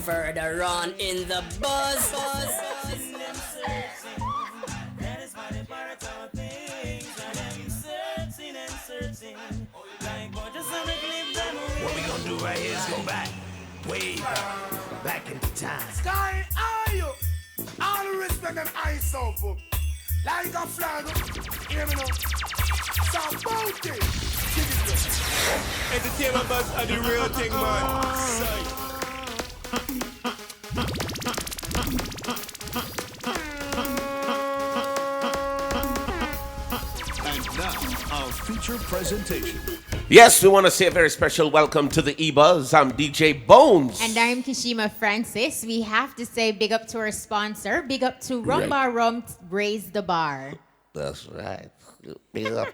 further on in the buzz. That is why they pirate our things. And them searching and searching. Like, but just wanna clip them away. What we gonna do right here is go back, way back into time. Sky, are you? All the respect and ice up. Like a flag. Hear me now. So bout it. Give it to me. Entertainment buzz are the real thing, man. Sight. And now, our feature presentation. Yes, we want to say a very special welcome to the E-Buzz. I'm DJ Bones. And I'm Kishima Francis. We have to say big up to our sponsor. Big up to Rum Bar Rum, Raise the Bar. That's right. Big up.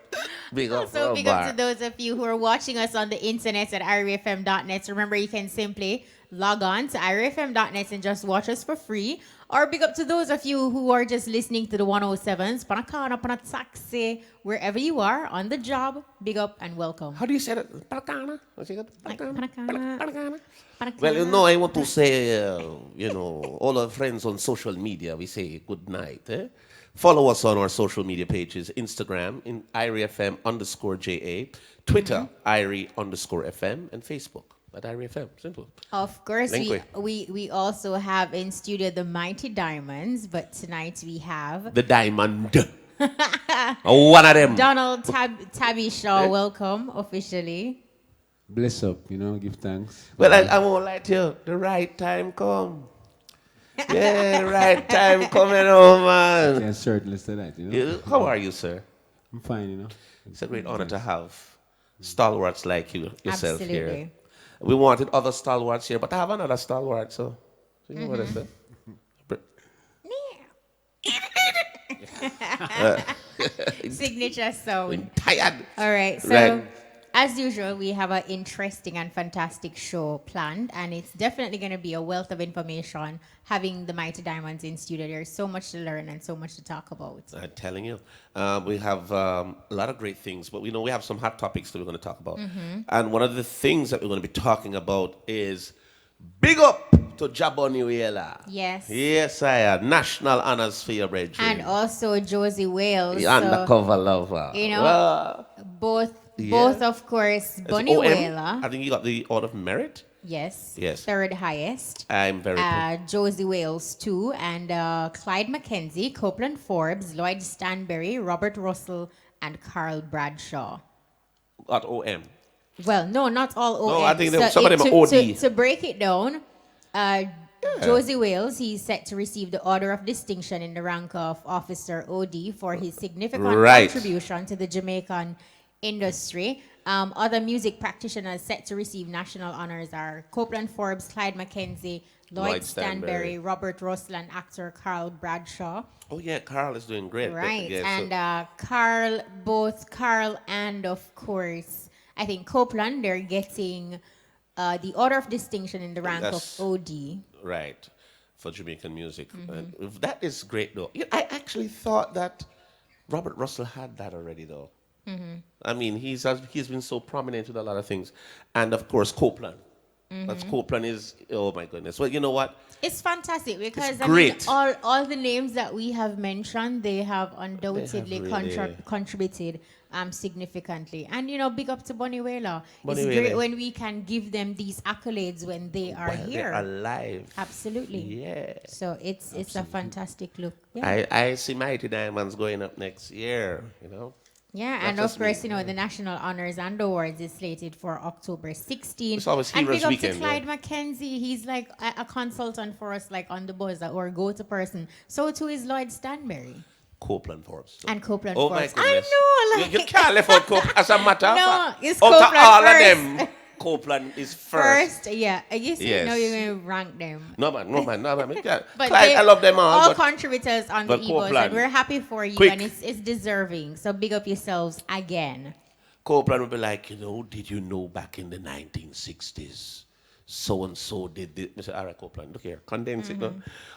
Big up. So big up to those of you who are watching us on the internet at irafm.net. Remember, you can simply log on to irafm.net and just watch us for free. Or big up to those of you who are just listening to the 107s, Panakana, Panataxi, wherever you are, on the job. Big up and welcome. How do you say that? Panakana? Panakana. Well, you know, I want to say, all our friends on social media, we say good night. Follow us on our social media pages, Instagram, in IRIFM_JA, Twitter, IRI_FM, and Facebook at IRIFM. Simple. Of course, we also have in studio the Mighty Diamonds, but tonight we have The Diamond. One of them. Donald Tabby Shaw. Welcome officially. Bless up, give thanks. Well, I won't lie to you. The right time come. Yeah, right time coming on, man. Yeah, certainly say that, How are you, sir? I'm fine, It's a great honor to have stalwarts like yourself Absolutely. here. We wanted other stalwarts here, but I have another stalwart, so you know what I said. Signature sound. I'm tired. All right, so Right. as usual, we have an interesting and fantastic show planned, and it's definitely going to be a wealth of information having the Mighty Diamonds in studio. There's so much to learn and so much to talk about. I'm telling you. We have a lot of great things, but we have some hot topics that we're going to talk about. And one of the things that we're going to be talking about is big up to Jaboniuela. Yes. Yes, I am. National honors for your brethren. And also Josie Wales. The undercover lover. Both, of course, Bunny OM. Whaler. I think you got the Order of Merit. Yes. Yes. Third highest. I'm very proud. Josie Wales, too. And Clyde McKenzie, Copeland Forbes, Lloyd Stanberry, Robert Russell, and Carl Bradshaw. At OM. Well, no, not all OM. No, I think some of them are OD. To break it down, Josie Wales, he's set to receive the Order of Distinction in the rank of Officer OD for his significant contribution to the Jamaican industry. Other music practitioners set to receive national honors are Copeland Forbes, Clyde McKenzie, Lloyd Stanberry, Robert Russell, and actor Carl Bradshaw. Oh, yeah, Carl is doing great. Right, Yeah, and both Carl and, of course, I think Copeland, they're getting the Order of Distinction in the rank of OD. Right, for Jamaican music. That is great, though. I actually thought that Robert Russell had that already, though. I mean, he's been so prominent with a lot of things. And, of course, Copeland. That's Copeland is, oh, my goodness. Well, you know what? It's fantastic because It's great. I mean, all the names that we have mentioned, they have undoubtedly contributed significantly. And, big up to Bunny Whaler. It's great when we can give them these accolades when they are here. They're alive. Absolutely. Yeah. So it's a fantastic look. Yeah. I see Mighty Diamonds going up next year, Yeah, and of course, the National Honors and Awards is slated for October 16th. It's always and Heroes big up Weekend, to Clyde McKenzie. He's like a consultant for us, like on the buzz or go-to person. So too is Lloyd Stanberry. Copeland Forbes. And Copeland Oh, Forbes. my goodness. I know, You can't leave out Copeland as a matter of fact. No, it's Out Copeland of all first. of them, Copeland is first. Yeah. You see, Yes. now you're going to rank them. No, man. But Clyde, I love them all. All but contributors on the but E-Buzz, Copeland. and we're happy for you, Quick. and it's deserving. So big up yourselves again. Copeland will be like, did you know back in the 1960s, so-and-so did this? I said, all right, Copeland, look here, condense it. No?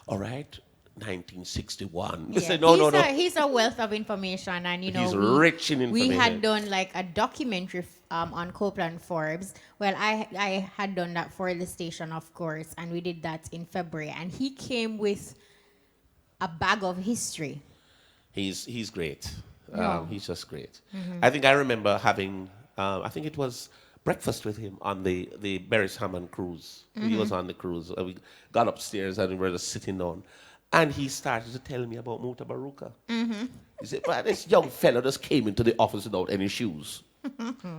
All right, 1961. He said, no. He's a wealth of information, and He's rich in we information. had done like a documentary on Copeland Forbes. Well, I had done that for the station, of course, and we did that in February. And he came with a bag of history. He's great. No. He's just great. I think I remember having, I think it was breakfast with him on the Berris Hammond cruise. He was on the cruise. We got upstairs and we were just sitting down. And he started to tell me about Muta Baruka. He said, "Man, this young fella just came into the office without any shoes."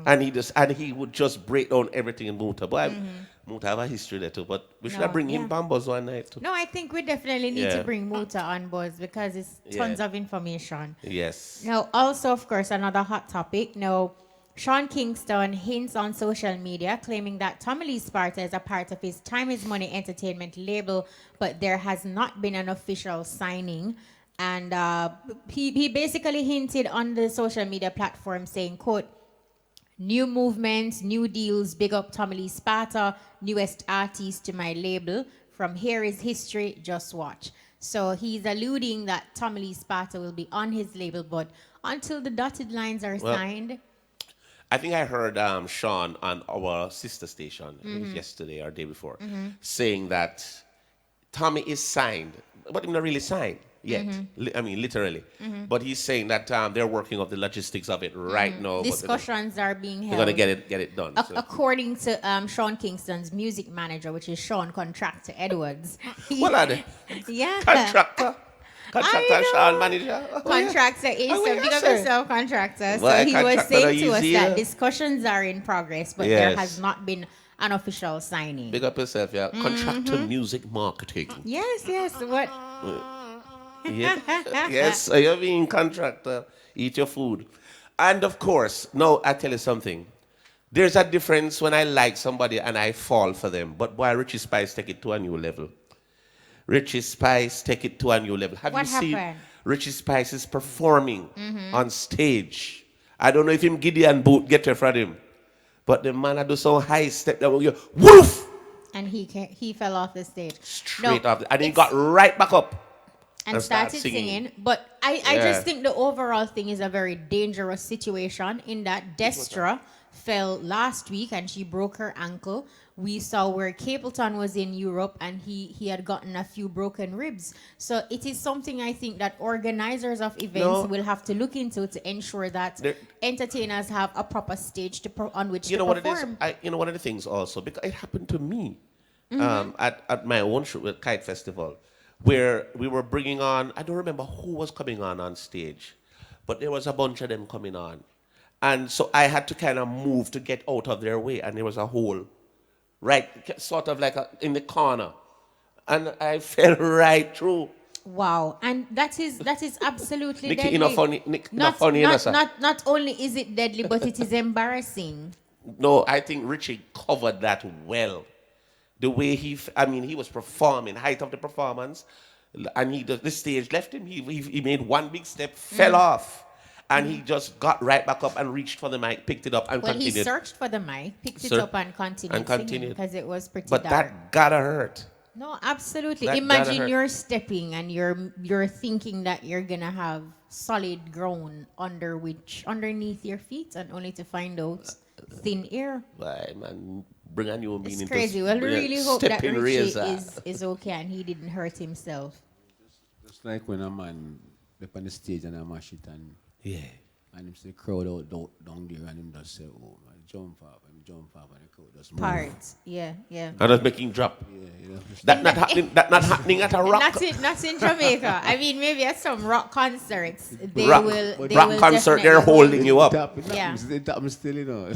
and he would just break down everything in Muta. But Muta have a history there too. But we should have bring him Bambos one night too. No, I think we definitely need to bring Muta on board because it's tons of information. Yes. Now, also, of course, another hot topic. Now, Sean Kingston hints on social media, claiming that Tommy Lee Sparta is a part of his Time is Money Entertainment label, but there has not been an official signing. And he basically hinted on the social media platform saying, quote, "New movements, new deals, big up Tommy Lee Sparta, newest artist to my label. From here is history, just watch." So he's alluding that Tommy Lee Sparta will be on his label, but until the dotted lines are signed. I think I heard Sean on our sister station yesterday or day before saying that Tommy is signed, but he's not really signed yet. I mean, literally. But he's saying that they're working on the logistics of it right now. Discussions are being held. They're going to get it done. According to Sean Kingston's music manager, which is Sean Contractor Edwards. What are they? Yeah. Contractor Sean manager. Contractor is Oh, a yeah, big up sir. yourself, contractor. So Well, he was contractor saying to is us here. that discussions are in progress, but there has not been an official signing. Big up yourself, yeah. Contractor music marketing. Yes. What? Yeah. Yes, so you're being contractor. Eat your food. And of course, no, I tell you something. There's a difference when I like somebody and I fall for them. But boy, Richie Spice take it to a new level. Richie Spice take it to a new level. Have What you seen happened? Richie Spice is performing on stage? I don't know if him Gideon boot get it from him. But the man I do some high step down you woof! And he fell off the stage. Straight off. And he got right back up. And started singing. But I just think the overall thing is a very dangerous situation in that Destra fell last week and she broke her ankle. We saw where Capleton was in Europe and he had gotten a few broken ribs. So it is something I think that organizers of events will have to look into to ensure that entertainers have a proper stage on which to perform. What it is? You know, one of the things also, because it happened to me at my own show at Kite Festival, where we were bringing on, I don't remember who was coming on stage, but there was a bunch of them coming on. And so I had to kind of move to get out of their way, and there was a hole, right, sort of like in the corner. And I fell right through. Wow, and that is absolutely Nicky, deadly. Not only is it deadly, but it is embarrassing. No, I think Richie covered that well. The way he was performing, height of the performance, and the stage left him. He made one big step, fell off, and he just got right back up and reached for the mic, picked it up, and continued. He searched for the mic, picked it up, and continued because it was pretty But dark. that gotta hurt. No, absolutely. That Imagine gotta you're stepping and you're thinking that you're gonna have solid ground underneath your feet, and only to find out thin air. Why, man, bring a new meaning. It's crazy. Well, we really hope that Richie is okay and he didn't hurt himself. Just like when a man up on the stage and I mash it and and him see the crowd out down there and him just say, "Oh man, jump up and the crowd just move." Parts, yeah. And that's making drop. Yeah. That not happening at a rock. Not in Jamaica. I mean, maybe at some rock concerts, they rock concert, they're holding you up. I'm still, you know.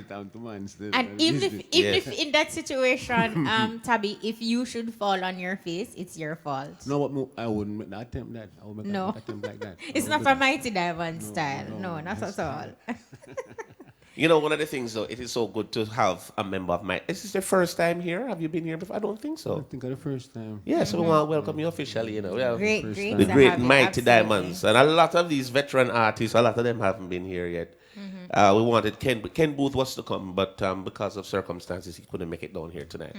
Time to man still. And even if in that situation, Tabby, if you should fall on your face, it's your fault. No, but I wouldn't attempt that. I would No. attempt like that. It's not a Mighty Diamond style. No, not at all. You know, one of the things, though, it is so good to have a member of my... Is this the first time here? Have you been here before? I don't think so. I think of the first time. Yeah, so we want to welcome you officially, you know. We have Great the to great have you, Mighty absolutely. Diamonds. And a lot of these veteran artists, a lot of them haven't been here yet. We wanted Ken Booth was to come, but because of circumstances, he couldn't make it down here tonight.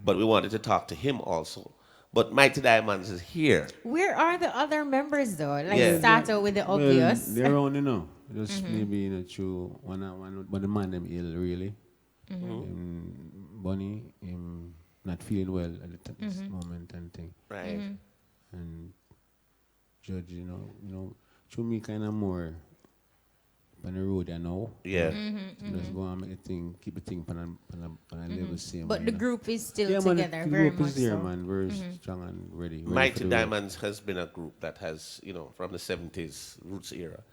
But we wanted to talk to him also. But Mighty Diamonds is here. Where are the other members though? Like Yeah. start out with the obvious. Well, they're on, just maybe, through one, but the man them ill, really. Bunny, him not feeling well at this moment and thing. Right. And Judge, to me kind of more on the road, Yeah. Just go and make the thing, keep the thing on a level same. But the group is still yeah, together, man, the very group much is there, so. man, very strong and ready for Mighty the road. Diamonds has been a group that has, from the 70s roots era,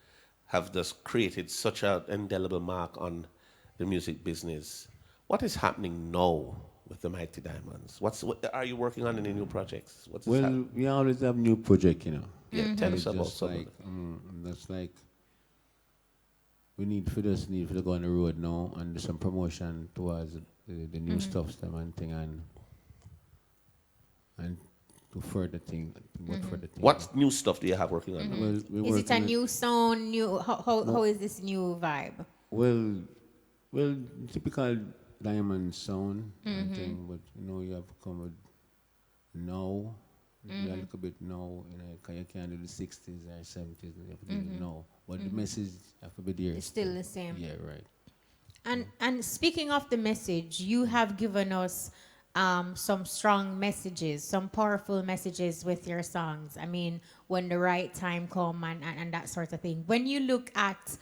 have just created such an indelible mark on the music business. What is happening now with the Mighty Diamonds? What are you working on any new projects? Well, we always have new project, Yeah, tell us It's about just some of like, them. that's like, we need for to go on the road now and do some promotion towards the new stuff, them and thing, and to further thing, further thing. What new stuff do you have working on now? Well, we Is it a working new sound? New how is this new vibe? Well, typical diamond sound and thing, but you have to come with now. A little bit now, because you can't do the 60s or 70s, you have to do it now. But the message have to be there. It's still the same. Yeah, right. And speaking of the message, you have given us some strong messages, some powerful messages with your songs. I mean, when the right time come and that sort of thing. When you look at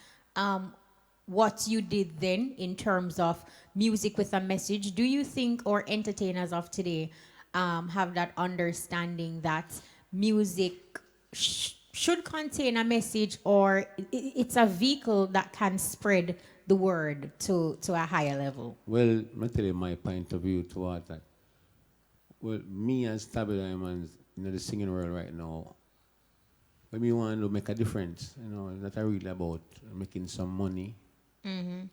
what you did then in terms of music with a message, do you think our entertainers of today have that understanding that music should contain a message, or it's a vehicle that can spread the word to a higher level? Well, I'll tell you my point of view towards that. Well, me as Tabby Diamonds, the singing world right now, when we want to make a difference, it's not really about making some money or,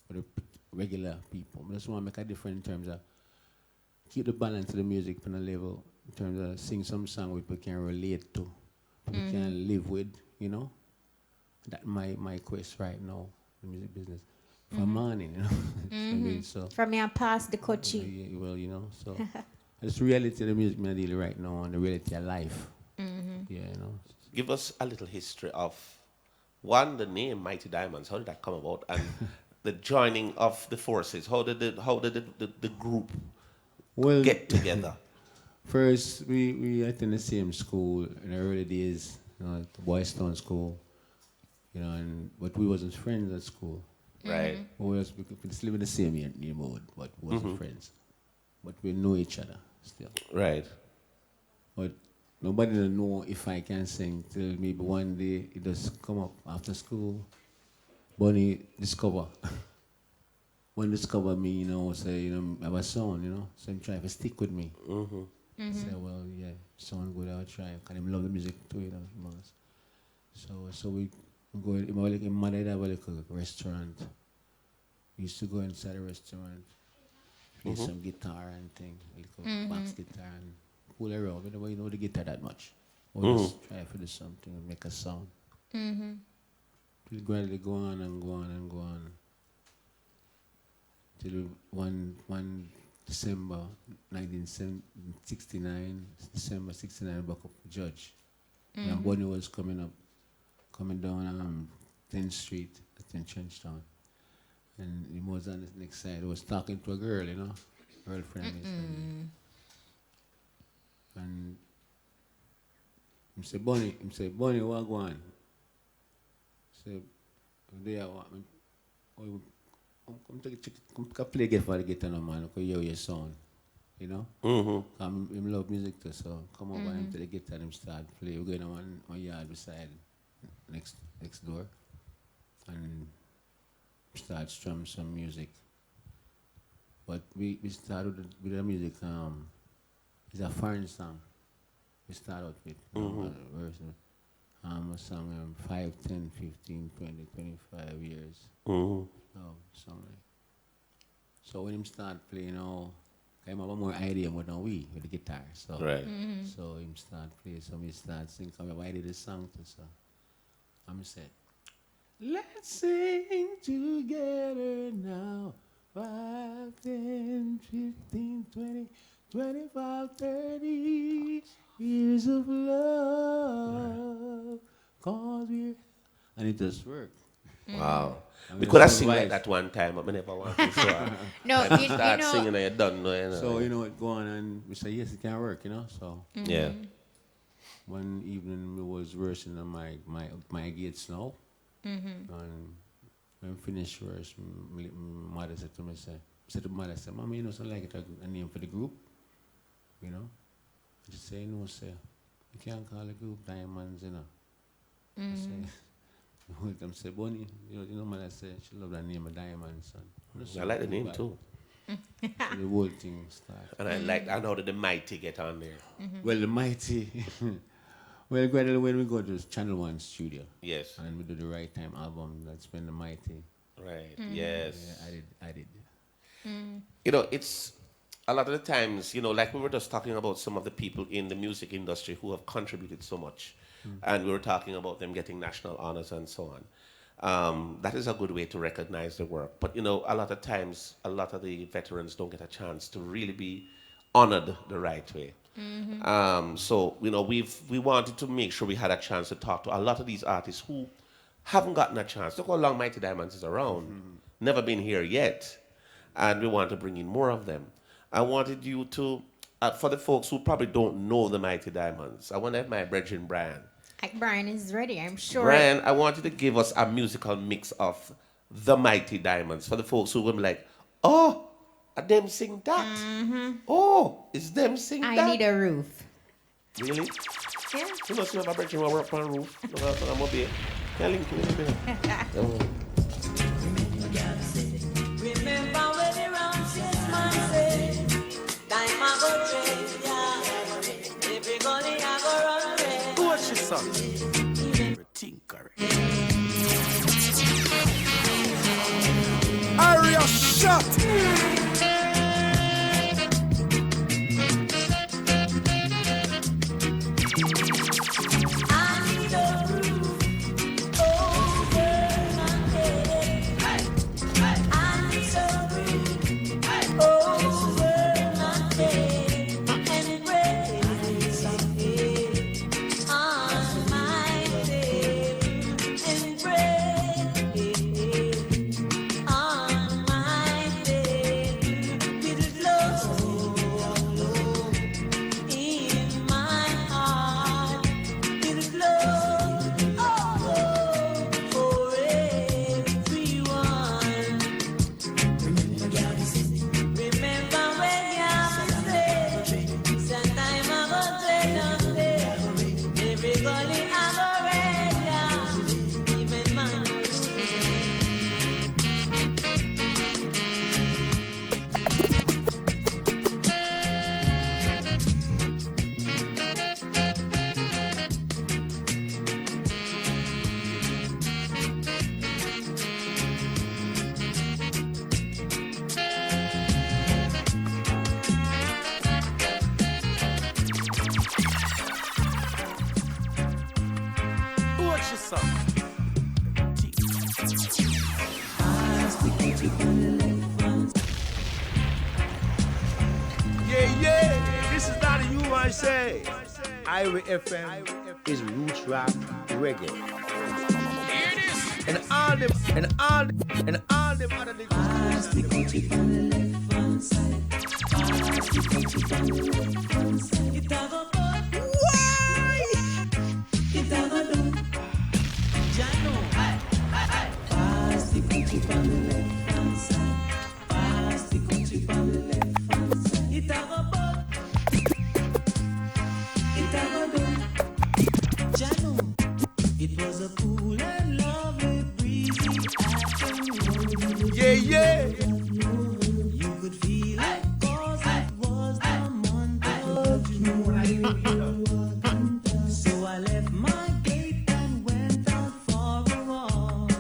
for the regular people. I just want to make a difference in terms of keep the balance of the music on a level, in terms of sing some song people can relate to, people can live with, That's my quest right now, the music business. For morning, I mean, so. From here past the coaching. Yeah, well, so. It's reality of the music I deal right now and the reality of life. Yeah, Give us a little history of, one, the name Mighty Diamonds. How did that come about? And the joining of the forces. How did the group get together? First, we attended the same school in the early days, at the Boys Town School, but we wasn't friends at school. Right. We just live in the same neighborhood, but we wasn't friends. But we know each other still. Right. But nobody don't know if I can sing till maybe one day it just come up after school. Bunny discover me, say, I have a son, so him try to stick with me. Say, well, yeah, sound good, I'll try. Because him love the music too, So we go, my mother have a little restaurant. We used to go inside the restaurant, play some guitar and thing, a little box guitar and pull around. We don't know the guitar that much. We'll just try to do something and make a sound. We gradually go on and go on and go on. Till one December 1969, December 69, back up Judge. And Bonnie was coming down 10th Street in Trenchtown. And he was on the next side. He was talking to a girl, girlfriend. And he said, Bonnie, what go on? He said, there, come play again for the guitar, no, man. Because you hear your sound, Him love music too, so come over and to the guitar and start play. We're going to one yard beside next door and start strum some music. But we started with the music. It's a foreign song. We start out with a song 5, 10, 15, 20, 25 years. Something like. So when him start playing, I have more idea more than we with the guitar. So Right. So him start playing, so we start singing. I did the song too, so I'm said, let's sing together now. 5, 10, 15, 20, 25 30 years of love. Cause we're... And it just worked. Wow. I mean, We could have so sing like wise. that one time, but I never want to. So No, I you start know, singing and you done. So, it go on and we say, yes, it can work, So Yeah. one evening we was rehearsing on my gates now. And when we finished rehearse, my mother said to me, Mommy, something like a name for the group? I just say, no, sir. You can't call the group Diamonds, I say, I'm say, Bonnie, mother said she loved that name of Diamonds. I like the name too. So the whole thing started. And I know that the mighty get on there. Well, the mighty. Well, when we go to Channel 1 studio. Yes. And we do the Right Time album, that's when the mighty. Right. Yes. Yeah, I did. It's a lot of the times, like we were just talking about some of the people in the music industry who have contributed so much. And we were talking about them getting national honors and so on. That is a good way to recognize their work. But, a lot of times, a lot of the veterans don't get a chance to really be honored the right way. So, we wanted to make sure we had a chance to talk to a lot of these artists who haven't gotten a chance. Look how long Mighty Diamonds is around. Never been here yet. And we want to bring in more of them. I wanted you to, for the folks who probably don't know the Mighty Diamonds, I want to have my brethren Brian. Brian is ready, I'm sure. Brian, I want you to give us a musical mix of the Mighty Diamonds for the folks who will be like, oh, them sing that. Oh, is them sing that? I need a roof. Really? Yeah. You must have a brethren who work on the roof. I'm up here. Can I link you? Remember when the Ramses man said, time I go trade, yeah. Every gully I go run away. What's your son? Everything correct. Area shut. I need a roof over my head. I need a roof over my head. And raise a head on my head. And raise on my head. With love in my heart. With love for everyone. Remember when you said, sometime I go trade on there. Every gully I go red, yeah. Even man. What's your son? Yeah. This is not a you, I say. Ira FM is roots rap reggae. And all them other niggas. It have a bud. Why? It have a do. Jano. Pass the country on the left hand side. Pass the country on the left hand side. It have a bud. It have a do. Jano. It was a cool and lovely breezy afternoon. Yeah. You could feel it 'cause it was the month of June. So I left my gate and went out for a walk.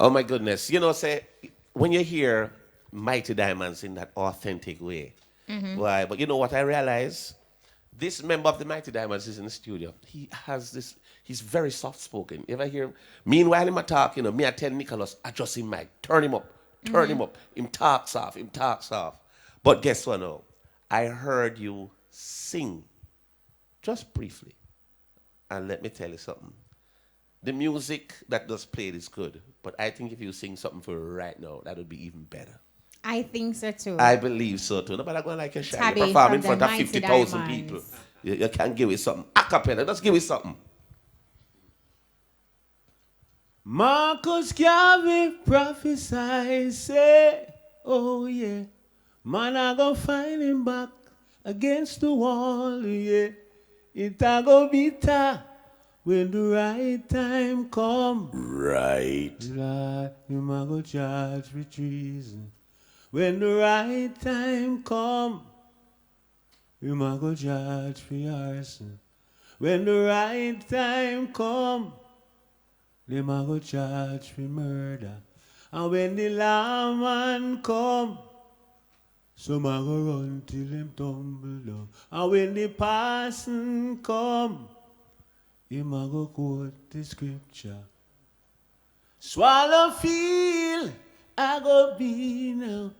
Oh my goodness. You know, say when you hear Mighty Diamonds in that authentic way, why? But you know what I realize? This member of the Mighty Diamonds is in the studio. He has this. He's very soft spoken. If I hear him, meanwhile him a talk, you know, me I tell Nicholas, adjust him mic, turn him up, turn him up. Him talks off, him talks off. But guess what? Now, I heard you sing, just briefly, and let me tell you something. The music that was played is good, but I think if you sing something for right now, that would be even better. I think so too. I believe so too. Nobody going like a shy. Tabby You perform in from front the of Mighty 50,000 Diamonds. people. You can't give it something. A cappella, just give it something. Marcus Garvey prophesy, say, oh yeah, man I go find him back against the wall, yeah. It a go bitter when the right time come. Right. Right, him a go charge for treason. When the right time come, him a go charge for arson. When the right time come, them a go charge for murder. And when the lawman come, some a go run till them tumble down. And when the parson come, him a go quote the scripture. Swallow field, I go be now.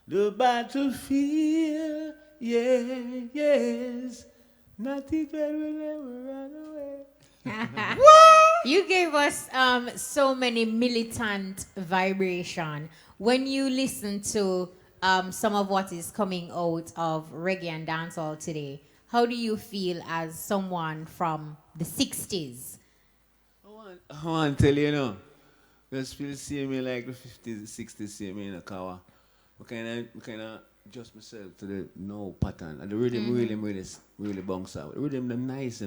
The battlefield, yeah, yes. Nothing will never run away. You gave us so many militant vibration. When you listen to some of what is coming out of reggae and dancehall today, how do you feel as someone from the 60s? I want to tell you, just feel see me like the 50s, 60s, see me in a car. I kind of adjust myself to the no pattern. And the rhythm really bounce out. The rhythm them nice,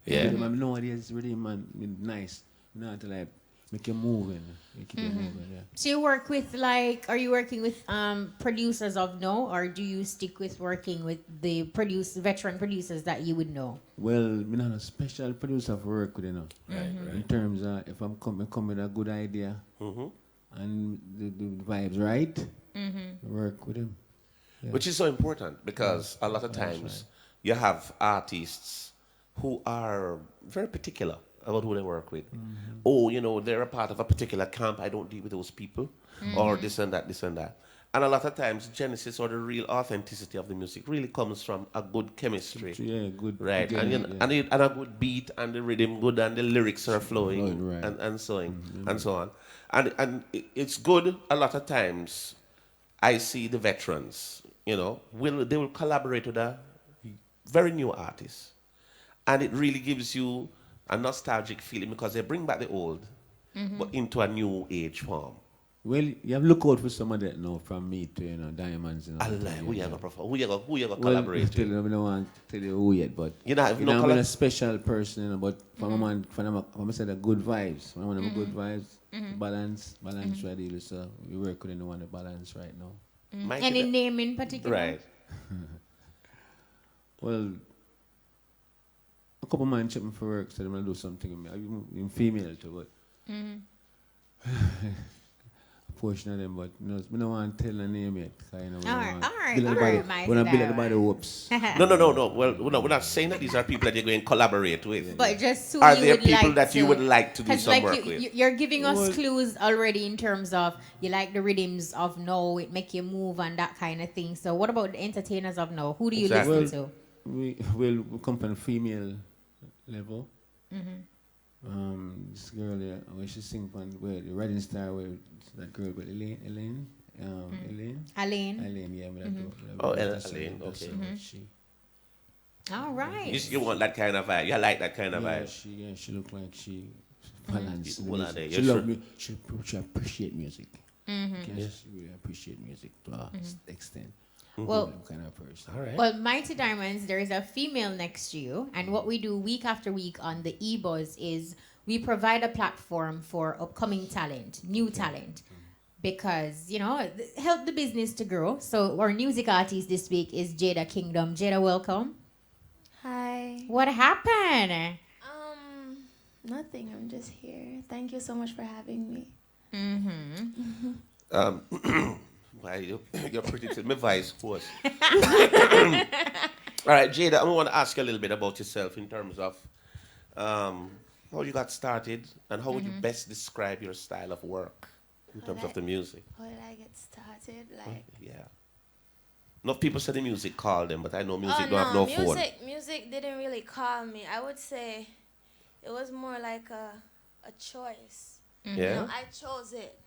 Yeah. The rhythm, nowadays, rhythm man, nice. Not to like make you moving. Keep you moving, yeah. So you work with are you working with producers of no, or do you stick with working with the veteran producers that you would know? Well, I'm not a special producer for work with, Right. In terms of if I'm come with a good idea and the vibes right, work with him. Yeah. Which is so important because a lot of times you have artists who are very particular about who they work with. Oh, they're a part of a particular camp. I don't deal with those people. Or this and that, this and that. And a lot of times, genesis or the real authenticity of the music really comes from a good chemistry. Yeah, good. Right. Good, and a good beat and the rhythm good and the lyrics are flowing right. and so on and so on. And it's good a lot of times. I see the veterans, they will collaborate with a very new artist. And it really gives you a nostalgic feeling because they bring back the old, but into a new age form. Well, you have to look out for some of that now from me to, Diamonds. Who you gonna collaborate with? I don't want to tell you who yet, but I'm a special person, but from a man, from a good vibes. When I want good vibes, balance right. So we work with anyone the balance right now. Any name in particular? Right. Well, a couple man check me for work, so they're gonna do something with me. I'm female too, but a portion of them, but I don't want to tell the name yet. All right, when I build everybody hopes. No. Well, we're not saying that these are people that you're going to collaborate with. But just who are you there would people like that to, you would like to do some work with? You're giving us clues already in terms of you like the rhythms of no, it make you move and that kind of thing. So what about the entertainers of no? Who do you listen to? We come from female level. This girl there, when she sing on the Riding Star, where that girl with Elaine. Elaine, yeah. Elaine, okay. She. All right. You want that kind of vibe. You like that kind of vibe. She look like she balanced. She love me. She appreciate music. Yes, she really appreciate music to an extent. Well, kind of person. All right. Well, Mighty Diamonds, there is a female next to you, and what we do week after week on the eBuzz is we provide a platform for upcoming talent, new talent, because help the business to grow. So our music artist this week is Jada Kingdom. Jada, welcome. Hi. What happened? Nothing. I'm just here. Thank you so much for having me. Why you're pretty to my vice force. All right, Jada, I want to ask you a little bit about yourself in terms of how you got started and how would you best describe your style of work in terms of the music. How did I get started? Like, Yeah. Enough people say the music called them, but I know music oh don't have no phone. music didn't really call me. I would say it was more like a choice. Yeah. You know, I chose it.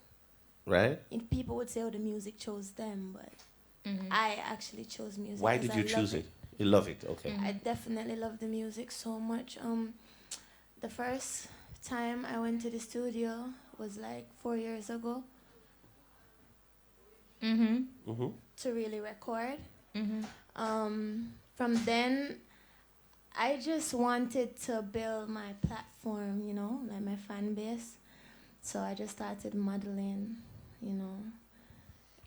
Right? And people would say, "Oh, the music chose them," but I actually chose music. Why 'cause did I you love choose it? You love it, okay. I definitely love the music so much. The first time I went to the studio was like 4 years ago to really record. From then, I just wanted to build my platform, you know, like my fan base. So I just started modeling, you know.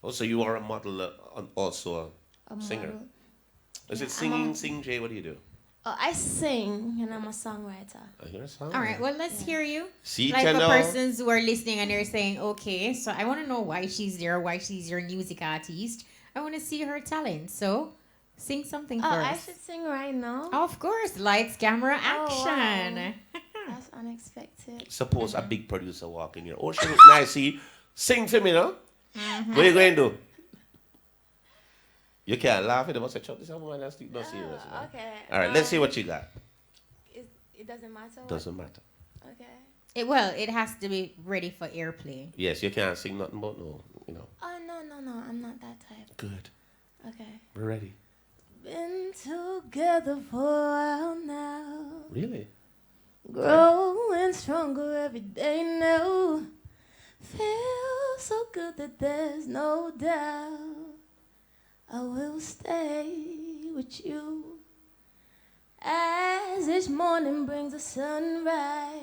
Also, you are a model, also a A singer. model. Is Yeah, it singing, sing, Jay? What do you do? Oh, I sing and I'm a songwriter. You're a song. All right, well, let's hear you. See, Like for Channel. persons who are listening and they're saying, okay, so I want to know why she's there, why she's your music artist. I want to see her talent. So sing something Oh, for I us. should sing right now. Of course, lights, camera, Oh, action. wow. That's unexpected. Suppose a big producer walk in here. Oh, she look nice. See, sing for me, no? What you going to do? You can't laugh at them. I say, "Chuck, this woman that's not serious." Man. Okay. All right, let's see what you got. It doesn't matter. What? Doesn't matter. Okay. Well, it has to be ready for airplay. Yes, you can't sing nothing but no, you know. Oh, no. I'm not that type. Good. Okay. We're ready. Been together for a while now. Really? Growing stronger every day now. Feel so good that there's no doubt I will stay with you. As each morning brings a sunrise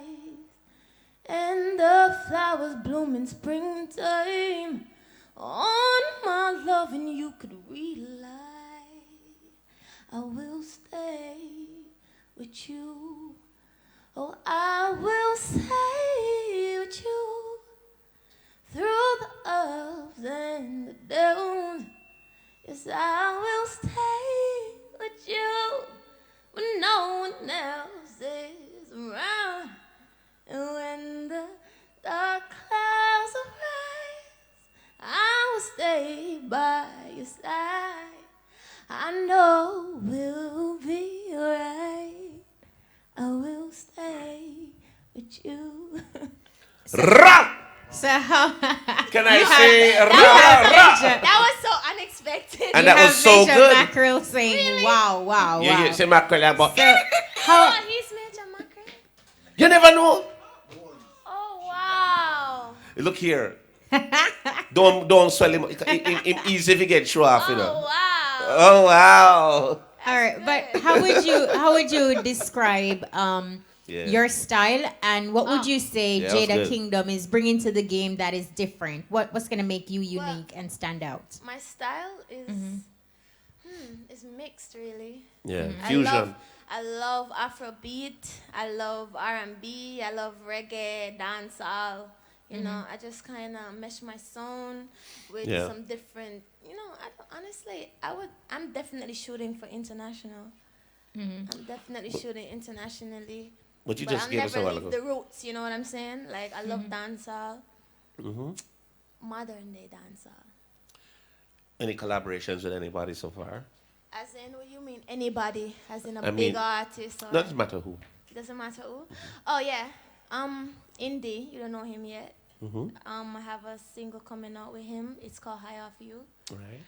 and the flowers bloom in springtime, on my love and you could rely. I will stay with you. Oh, I will stay with you through the ups and the downs. Yes, I will stay with you when no one else is around. And when the dark clouds arise, I will stay by your side. I know we'll be alright. I will stay with you. Ra! So how Can I say ra? That was so unexpected. And that was so Major good. Mackerel saying, wow, wow, Yeah, wow. yeah, say mackerel about. So how Oh, he's Major Mackerel? You never know. Oh, wow. Look here. don't swell him. Him easy if you get show off, you Oh, know. wow. Oh wow. all right, but how would you describe Yeah. your style, and what would you say Yeah, that was Jada good. Kingdom is bringing to the game that is different? What's gonna make you unique and stand out? My style is is mixed, really. Yeah. Fusion. I love Afrobeat. I love R&B. I love reggae, dancehall. You know, I just kind of mesh my sound with Yeah. some different. You know, honestly, I'm definitely shooting for international. I'm definitely shooting internationally. But you But just I'll gave us a never while leave ago. the roots. You know what I'm saying? Like I love dancehall, modern day dancehall. Any collaborations with anybody so far? As in, what you mean? Anybody? As in a I big mean, artist? Or Doesn't matter who. doesn't matter who. Oh yeah. Indie. You don't know him yet. I have a single coming out with him. It's called High Off You. Right.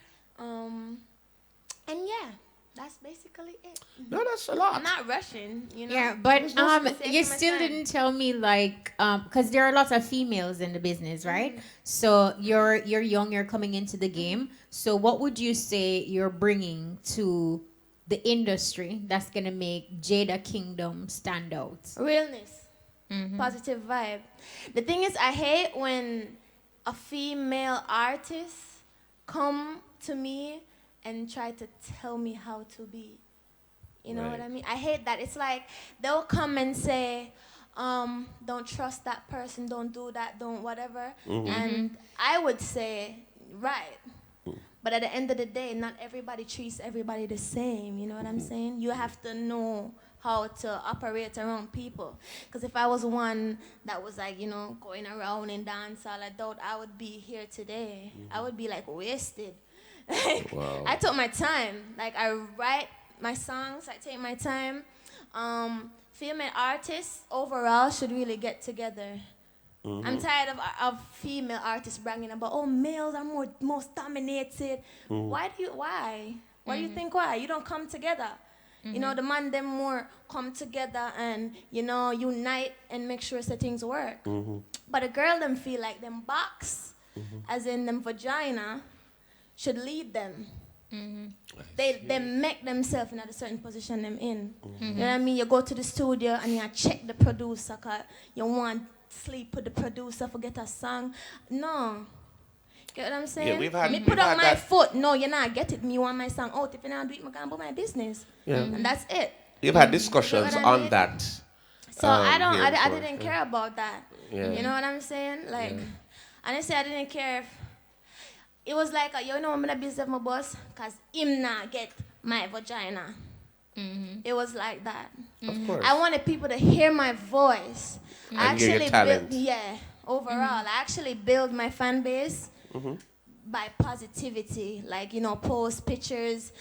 And yeah, that's basically it. No, that's a lot. I'm not rushing. You know. Yeah, but There's no specific you for my still time. didn't tell me like because there are lots of females in the business, right? So you're young, you're coming into the game. So what would you say you're bringing to the industry that's gonna make Jada Kingdom stand out? Realness. Positive vibe. The thing is, I hate when a female artist come to me and try to tell me how to be. You know what Right. I mean? I hate that. It's like they'll come and say, don't trust that person, don't do that, don't whatever. And I would say, right. But at the end of the day, not everybody treats everybody the same. You know what I'm saying? You have to know how to operate around people. Because if I was one that was like, going around and dance all, I doubt I would be here today. I would be like wasted. Like, Wow. I took my time. Like, I write my songs, I take my time. Female artists overall should really get together. I'm tired of female artists bragging about, oh, males are most dominated. Why? Why do you think why? You don't come together. The man them more come together and, unite and make sure that things work. But a girl them feel like them box, as in them vagina, should lead them. They make themselves in a certain position them in. You know what I mean? You go to the studio and you check the producer because you want sleep with the producer, forget a song. No. Get what I'm saying? Yeah, we've had put up my that. foot. No, you're not get it. Me want my song out. If you not do it, I can't do my business. Yeah. And that's it. You've had discussions You know what I on mean? that. So I didn't care about that. Yeah. You know what I'm saying? Like, honestly, I didn't care if it was like, I'm gonna be my boss because him not get my vagina. It was like that. Of course. I wanted people to hear my voice. And hear your talent. Overall, I actually build my fan base by positivity. Like, post pictures.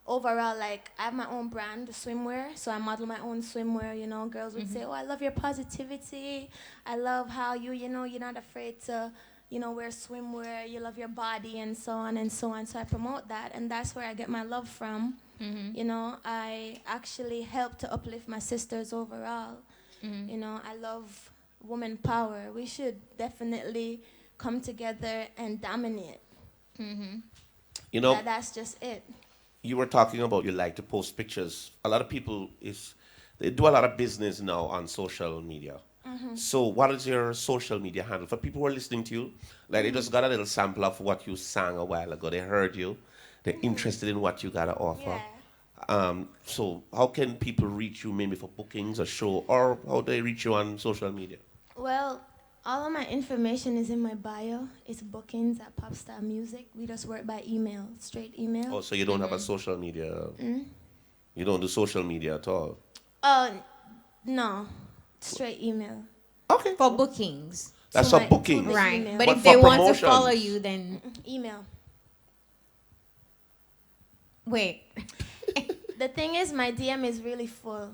Overall, like, I have my own brand, swimwear, so I model my own swimwear. Girls would say, oh, I love your positivity. I love how you're not afraid to, wear swimwear. You love your body and so on and so on. So I promote that, and that's where I get my love from. I actually help to uplift my sisters overall. I love woman power. We should definitely come together and dominate. That's just it. You were talking about you like to post pictures. A lot of people they do a lot of business now on social media. So what is your social media handle? For people who are listening to you, like they just got a little sample of what you sang a while ago. They heard you. They're interested in what you got to offer. Yeah. So how can people reach you maybe for bookings or show, or how do they reach you on social media? Well, all of my information is in my bio. It's bookings at Popstar Music. We just work by email, straight email. Oh, so you don't have a social media? You don't do social media at all? No, straight email. Okay. For bookings. That's To a my- booking. to the Right. email. But But if for they want to promotions. follow you, then Email. wait. The thing is, my DM is really full.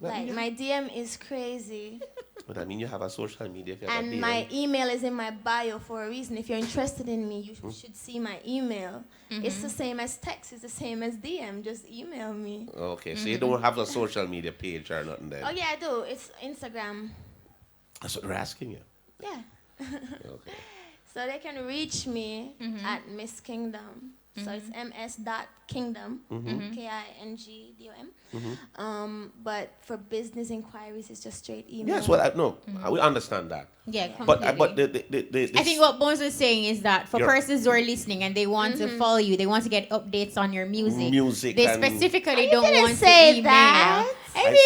Like, my DM is crazy. But I mean, you have a social media. If you have a And DM. my email is in my bio for a reason. If you're interested in me, you should see my email. It's the same as text. It's the same as DM. Just email me. Okay, so you don't have a social media page or nothing there. Oh, yeah, I do. It's Instagram. That's what they're asking you. Yeah. Okay. So they can reach me at Miss Kingdom. So it's ms.kingdom, KINGDOM. But for business inquiries, it's just straight email. Yes, well, we understand that. Yeah, But completely. I think what Bones was saying is that for persons who are listening and they want to follow you, they want to get updates on your music. They and- specifically You don't didn't want to say email. that.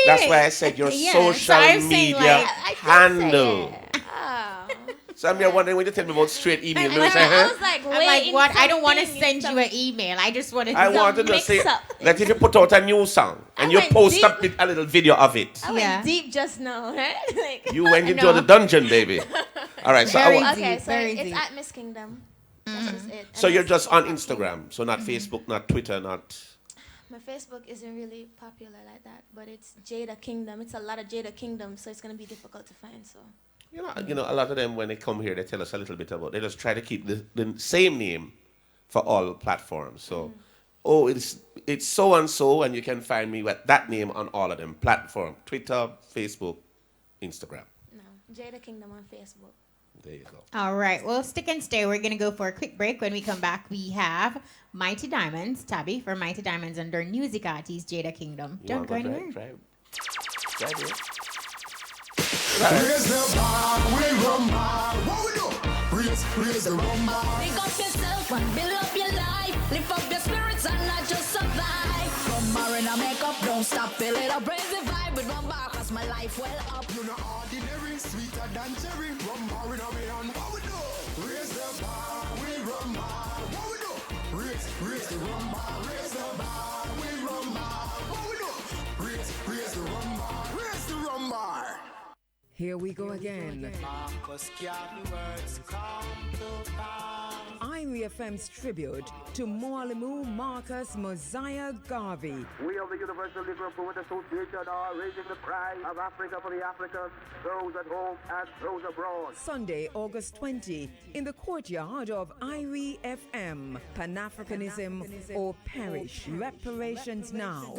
That's why I said your Yeah, so social I'm saying, media like, handle. Oh. So I'm here wondering when you tell me about straight email. I'm like, say, I huh? was like, I'm like, waiting what? I don't want to something, send some- you an email. I just want to. I wanted to mix say up. that if you put out a new song and I you went post deep. a little video of it, I went Yeah. deep just now, right? Like, you went into know. the dungeon, baby. All right, so Very okay, deep, so very it's deep. at Miss Kingdom. That's just it. so And you're that's just on Instagram, so not Facebook, not Twitter, not. My Facebook isn't really popular like that, but it's Jada Kingdom. It's a lot of Jada Kingdom, so it's gonna be difficult to find. So You know, a lot of them when they come here, they tell us a little bit about. They just try to keep the same name for all platforms. So, it's so and so, and you can find me with that name on all of them platform: Twitter, Facebook, Instagram. no, Jada Kingdom on Facebook. There you go. All right. Well, stick and stay. We're going to go for a quick break. When we come back, we have Mighty Diamonds, Tabby, for Mighty Diamonds under music artist Jada Kingdom. You Don't wanna go anywhere. Drive here. Raise the bar, we rumba. What we do? Raise the rumba. Pick up yourself and build up your your life. Lift up your spirits and not just survive. From Marina makeup, don't stop. Feel it up, raise the vibe with one bar, cause my life well up. You're not ordinary, sweeter than cherry. Rum bar in a way on what we do. Raise the bar, we rum bar. What we do? Raise the rum bar, raise the bar, we rum bar. What we do? Raise the rum bar, raise the rum bar. Here we go again. IRFM's tribute to Mwalimu Marcus Mosiah Garvey. We of the Universal Negro Movement Association are raising the pride of Africa for the Africans, those at home and those abroad. Sunday, August 20, in the courtyard of IRFM. Pan-Africanism or perish. Reparations now.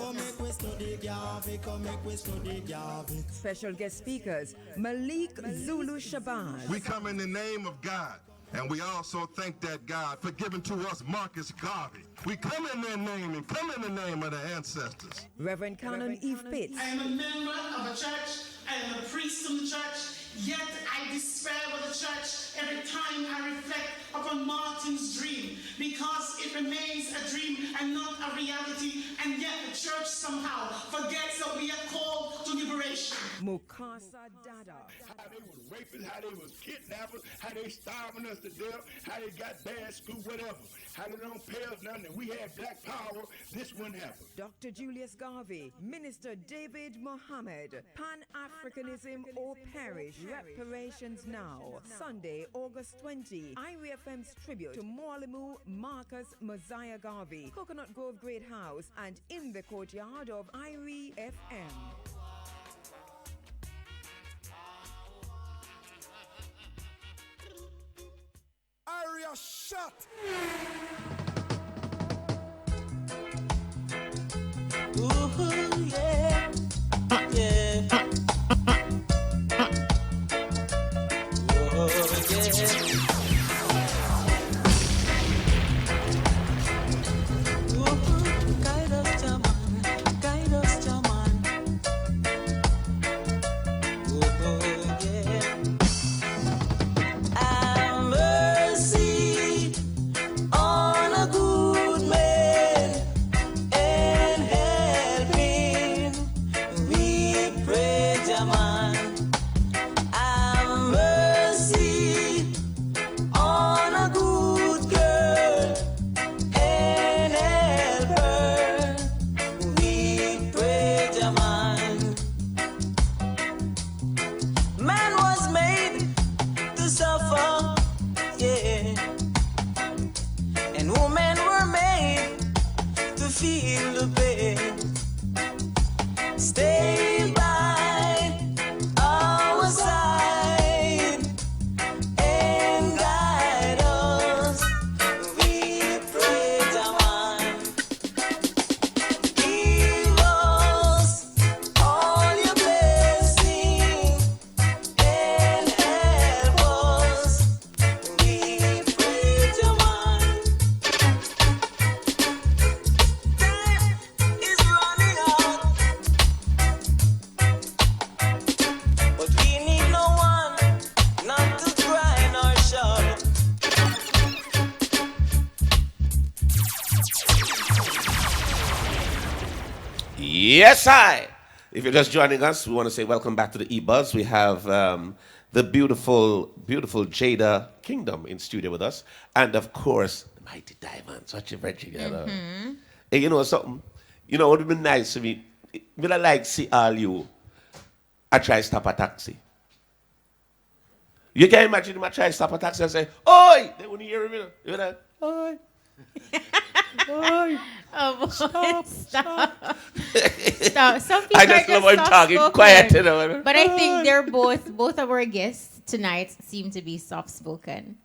Special guest speakers, Malik Zulu Shabazz. We come in the name of God, and we also thank that God for giving to us Marcus Garvey. We come in their name and come in the name of the ancestors. Reverend Canon Eve Pitts. I am a member of a church, I am a priest in the church, yet I despair with the church every time I reflect upon Martin's dream, because it remains a dream and not a reality, and yet the church somehow forgets that we are called to liberation. Mukasa Dada. How they was raping, how they was kidnappers, how they starving us to death, how they got bad school, whatever. How they don't pay us nothing. If we had black power, this wouldn't happen. Dr. Julius Garvey, Minister David Mohammed, Pan-Africanism or perish. Reparations now. Sunday, August 20. IRFM's tribute to Mwalimu Marcus Mosiah Garvey, Coconut Grove Great House, and in the courtyard of IRFM. Area shut. Ooh, yeah, yeah. Oh, yeah. Ooh, guide us, Jaman, guide us, Jaman. Oh, yeah. Have mercy on a good man and help him. We pray, Jaman. Have mercy on a good girl and help her. We pray, Jaman. Man was made to suffer, yeah, and women were made to feel the pain. Stay by our side and guide us. We pray, Jaman. Give us all your blessings and help us. We pray, Jaman. Time is running out, but we need no one not to cry nor shout. Yes, I. If you're just joining us, we want to say welcome back to the E-Buzz. We have the beautiful, beautiful Jada Kingdom in studio with us. And, of course, the Mighty Diamonds. What you Virgin, Hey, you know something? You know what would be nice to me? Would I like to see all you, I try to stop a taxi. You can imagine him I try to stop a taxi and say, oi! They wouldn't hear him, you know. You know, oi! Oi! Oh, boy. Stop. Stop. Some people I just are love how I'm talking soft-spoken. quiet, you know. But I think they're both of our guests tonight seem to be soft-spoken.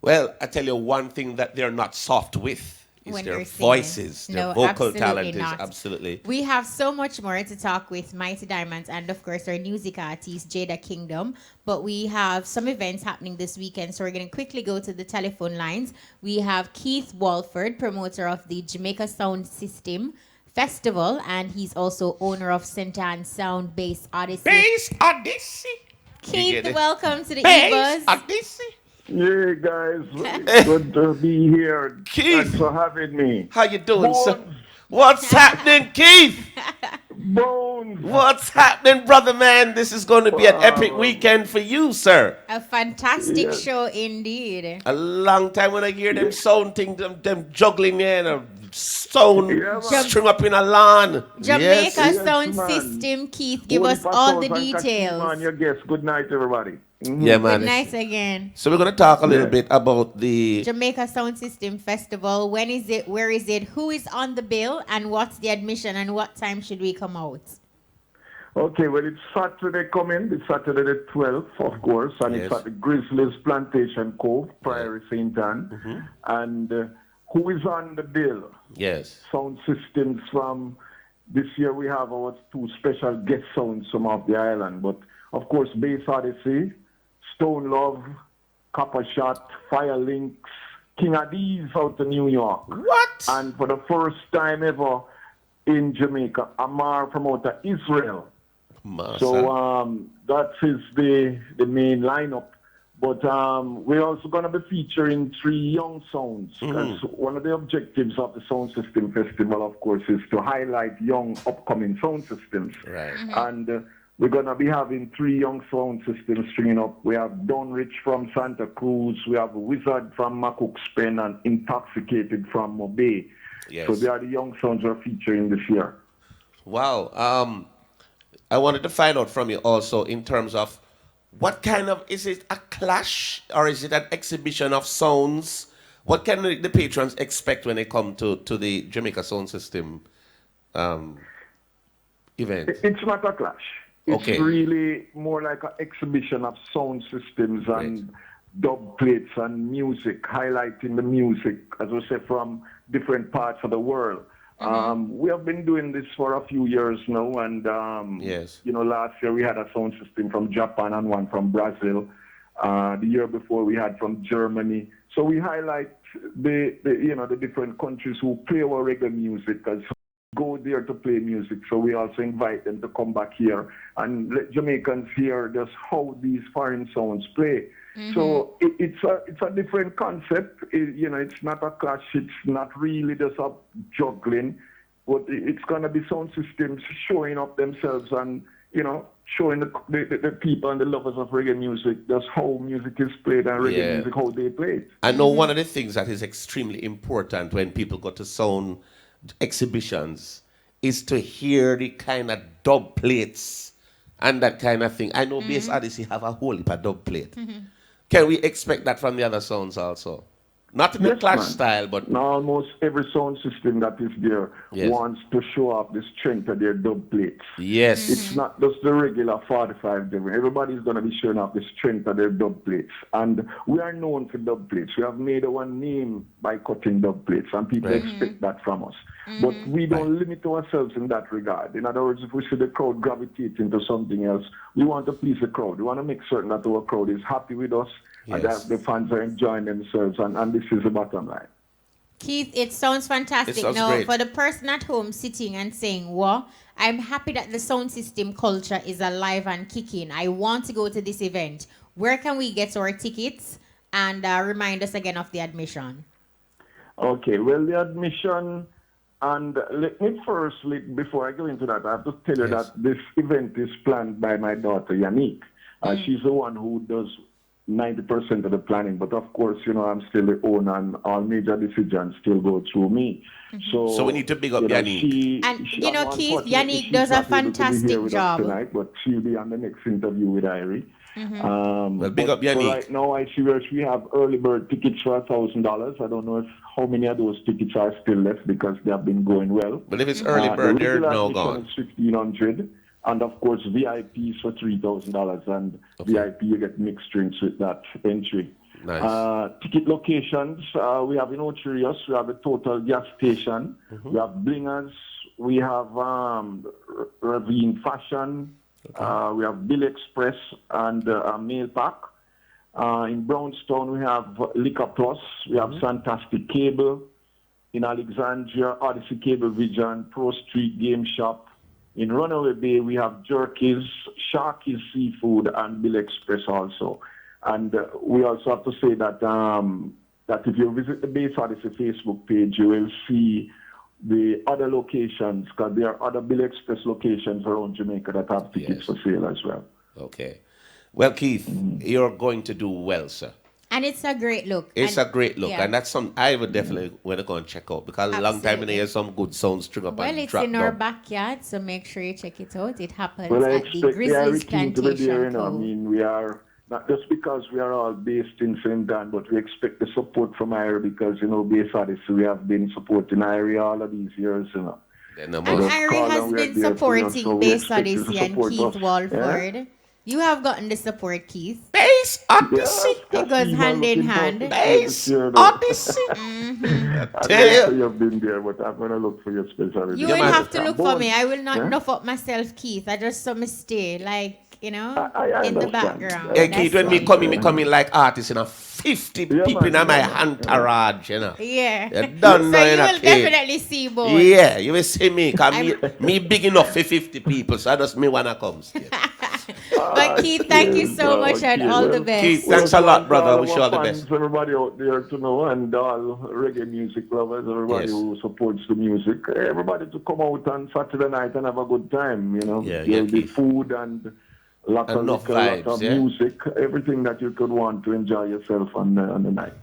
Well, I tell you one thing that they're not soft with is When their they're singing. voices. Their No, vocal absolutely talent not. is absolutely. We have so much more to talk with Mighty Diamonds and, of course, our music artist, Jada Kingdom. But we have some events happening this weekend, so we're going to quickly go to the telephone lines. We have Keith Walford, promoter of the Jamaica Sound System Festival, and he's also owner of St. Anne's Sound Bass Odyssey. Bass Odyssey. Keith, get it? welcome to the Bass E-Buzz. Odyssey. Yeah, guys, good to be here. Keith, Thanks for having me. how you doing, sir? Bones, What's happening, Keith? Bones. What's happening, brother man? This is going to be an epic Wow. weekend for you, sir. A fantastic Yes. show indeed. A long time when I hear them sound thing, them juggling there and a stone Yeah, man. string up in a lawn. Jamaica Yes. sound man. system, Keith, give Holy us all the Pastor and Kashima details. and your guest. Good night, everybody. Yeah, Good man. night again. So we're going to talk a little Yeah. bit about the... Jamaica Sound System Festival. When is it? Where is it? Who is on the bill? And what's the admission? And what time should we come out? Okay, well, it's Saturday coming. It's Saturday the 12th, of course, and Yes. it's at the Grizzlies Plantation Cove, Prairie St. Anne. And who is on the bill? Yes. Sound systems from this year. We have our two special guest sounds from off the island, but of course, Bass Odyssey, Stone Love, Copper Shot, Fire Links, King Addies out of New York. What? And for the first time ever in Jamaica, Amar from out of Israel. Massa. So that is the main lineup. But we're also going to be featuring 3 young sounds. Because one of the objectives of the Sound System Festival, of course, is to highlight young upcoming sound systems. Right. And we're going to be having 3 young sound systems stringing up. We have Dunrich from Santa Cruz. We have Wizard from Macook's Pen and Intoxicated from Mobay. Yes. So they are the young sounds we're featuring this year. Wow. I wanted to find out from you also in terms of what kind of, is it a clash or is it an exhibition of sounds? What can the patrons expect when they come to the Jamaica Sound System event? It's not a clash. It's Okay. really more like an exhibition of sound systems and dub plates and music, highlighting the music, as we say, from different parts of the world. We have been doing this for a few years now, and Yes. last year we had a sound system from Japan and one from Brazil. The year before we had from Germany. So we highlight the different countries who play our reggae music, because go there to play music. So we also invite them to come back here and let Jamaicans hear just how these foreign sounds play. So it's a different concept. It's not a clash. It's not really just a juggling, but it's gonna be sound systems showing up themselves and showing the people and the lovers of reggae music just how music is played and reggae music how they play it. I know one of the things that is extremely important when people go to sound exhibitions is to hear the kind of dub plates and that kind of thing. I know Bass Odyssey have a whole heap of dub plate. Can we expect that from the other sounds also? Not in the Yes, clash man. style, but Now almost every sound system that is there Yes. wants to show off the strength of their dub plates. yes. It's not just the regular 45 drum. Everybody's going to be showing off the strength of their dub plates. And we are known for dub plates. We have made our name by cutting dub plates, and people expect that from us. But we don't limit ourselves in that regard. In other words, if we see the crowd gravitate into something else, we want to please the crowd. We want to make certain that our crowd is happy with us and Yes. that the fans are enjoying themselves. And this is the bottom line. Keith, it sounds fantastic. It sounds Now, great. for the person at home sitting and saying, "Well, I'm happy that the sound system culture is alive and kicking. I want to go to this event." Where can we get our tickets? And remind us again of the admission. Okay, well, the admission, and let me first, before I go into that, I have to tell you that this event is planned by my daughter, Yannick. She's the one who does 90% of the planning, but of course, I'm still the owner and all major decisions still go through me. So we need to big up Yannick. And, Keith, Yannick does a fantastic job. Tonight, but she'll be on the next interview with Irie. Well, big but up Yannick. Right now, I see where we have early bird tickets for $1,000. I don't know how many of those tickets are still left because they have been going well. But if it's early bird, the they're regular now admission gone. is $1,500, and of course VIPs for $3,000, and VIP you get mixed drinks with that entry. Nice. Ticket locations, we have in Ocherios, we have a Total gas station, we have Blingers, we have Ravine Fashion, we have Bill Express and Mail Pack. In Brownstown, we have Liquor Plus, we have Fantastic Cable. In Alexandria, Odyssey Cable Vision, Pro Street Game Shop. In Runaway Bay, we have Jerky's, Sharky's Seafood, and Bill Express also. And we also have to say that that if you visit the Bass Odyssey Facebook page, you will see the other locations, because there are other Bill Express locations around Jamaica that have tickets for sale as well. Okay. Well, Keith, you're going to do well, sir. And it's a great look. It's and, a great look, yeah. and that's something I would definitely want to go and check out, because a long time in here, some good sounds string up Well, and it's drop in our down. backyard, so make sure you check it out. It happens Well, I at the expect the Irish Grizzlies team to be there, Plantation you know. I Cove. mean, we are, not just because we are all based in St. Dan, but we expect the support from Ira because, you know, Bass Odyssey, we have been supporting Ira all of these years, you know. And Irie has been supporting Bass Odyssey and Keith Walford. You have gotten the support, Keith. Bass Odyssey. It goes hand in hand. Bass Odyssey. I know you've been there, but I'm going to look for you especially. You will have to look for me. I will not nuff up myself, Keith. I just saw me stay, like, you know, in the background. Hey, Keith, when me come in like artist, you know, 50 people in my entourage, you know. Yeah. You don't know, So you will Keith. definitely see both. Yeah, you will see me, because me big enough for 50 people, so that's me wanna come. But Keith, thank you so much and all the best. Keith, thanks a lot, brother. Wish you all the best. Everybody out there to know, and all reggae music lovers, everybody who supports the music, everybody to come out on Saturday night and have a good time, you know. There'll be food and lot of liquor, lot of music, everything that you could want to enjoy yourself on the night.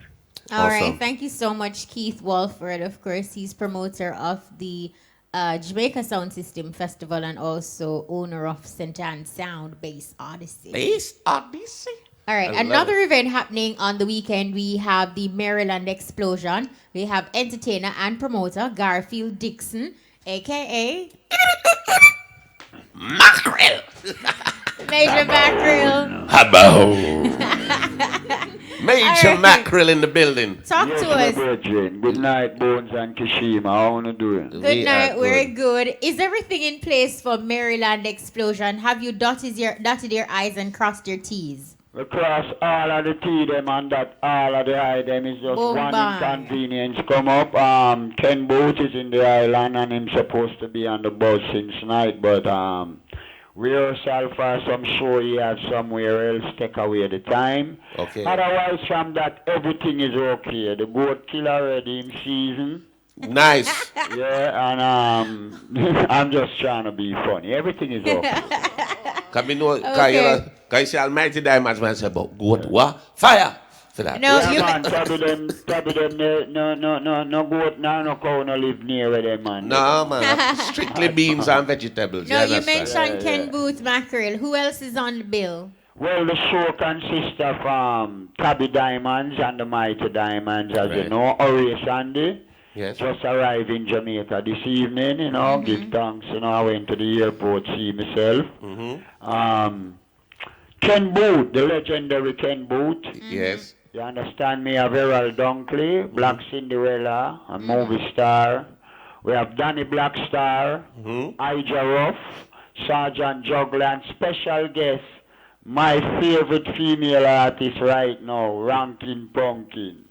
All right. Thank you so much, Keith Walford. Of course, he's promoter of the Jamaica Sound System Festival and also owner of St. Anne Sound Bass Odyssey. Bass Odyssey? All right. Another event happening on the weekend, we have the Maryland Explosion. We have entertainer and promoter Garfield Dixon, a.k.a. Mackerel. Major Mackerel. Major Mackerel in the building. Talk to us. Good night, Bones and Kishima. How are you doing? Good night. We're good. Is everything in place for Maryland Explosion? Have you dotted your I's and crossed your T's? We cross all of the T them and that all of the I them is just one inconvenience come up. Ken Booth is in the island and him supposed to be on the bus since night, but rehearsal for some show he has somewhere else take away the time. Okay. Otherwise from that everything is okay. The goat kill already in season. Nice. Yeah, and I'm just trying to be funny. Everything is okay. Can we know, can you say Almighty Diamonds man say about goat, what? Fire! For that. No, yeah, man, probably them, no goat, no cow, no live near where them, man. No, man, strictly beans and vegetables. No, you mentioned Ken Booth Mackerel. Who else is on the bill? Well, the show consists of Tabby Diamonds and the Mighty Diamonds, as you know, Ori Sandy. Yes. Just arrived in Jamaica this evening, you know, give thanks, you know, I went to the airport, see myself. Ken Booth, the legendary Ken Booth. Yes. You understand me? Have Errol Dunkley, Black Cinderella, a movie star. We have Danny Blackstar, Ija Ruff, Sergeant Juggler, and special guest, my favorite female artist right now, Rankin Punkin.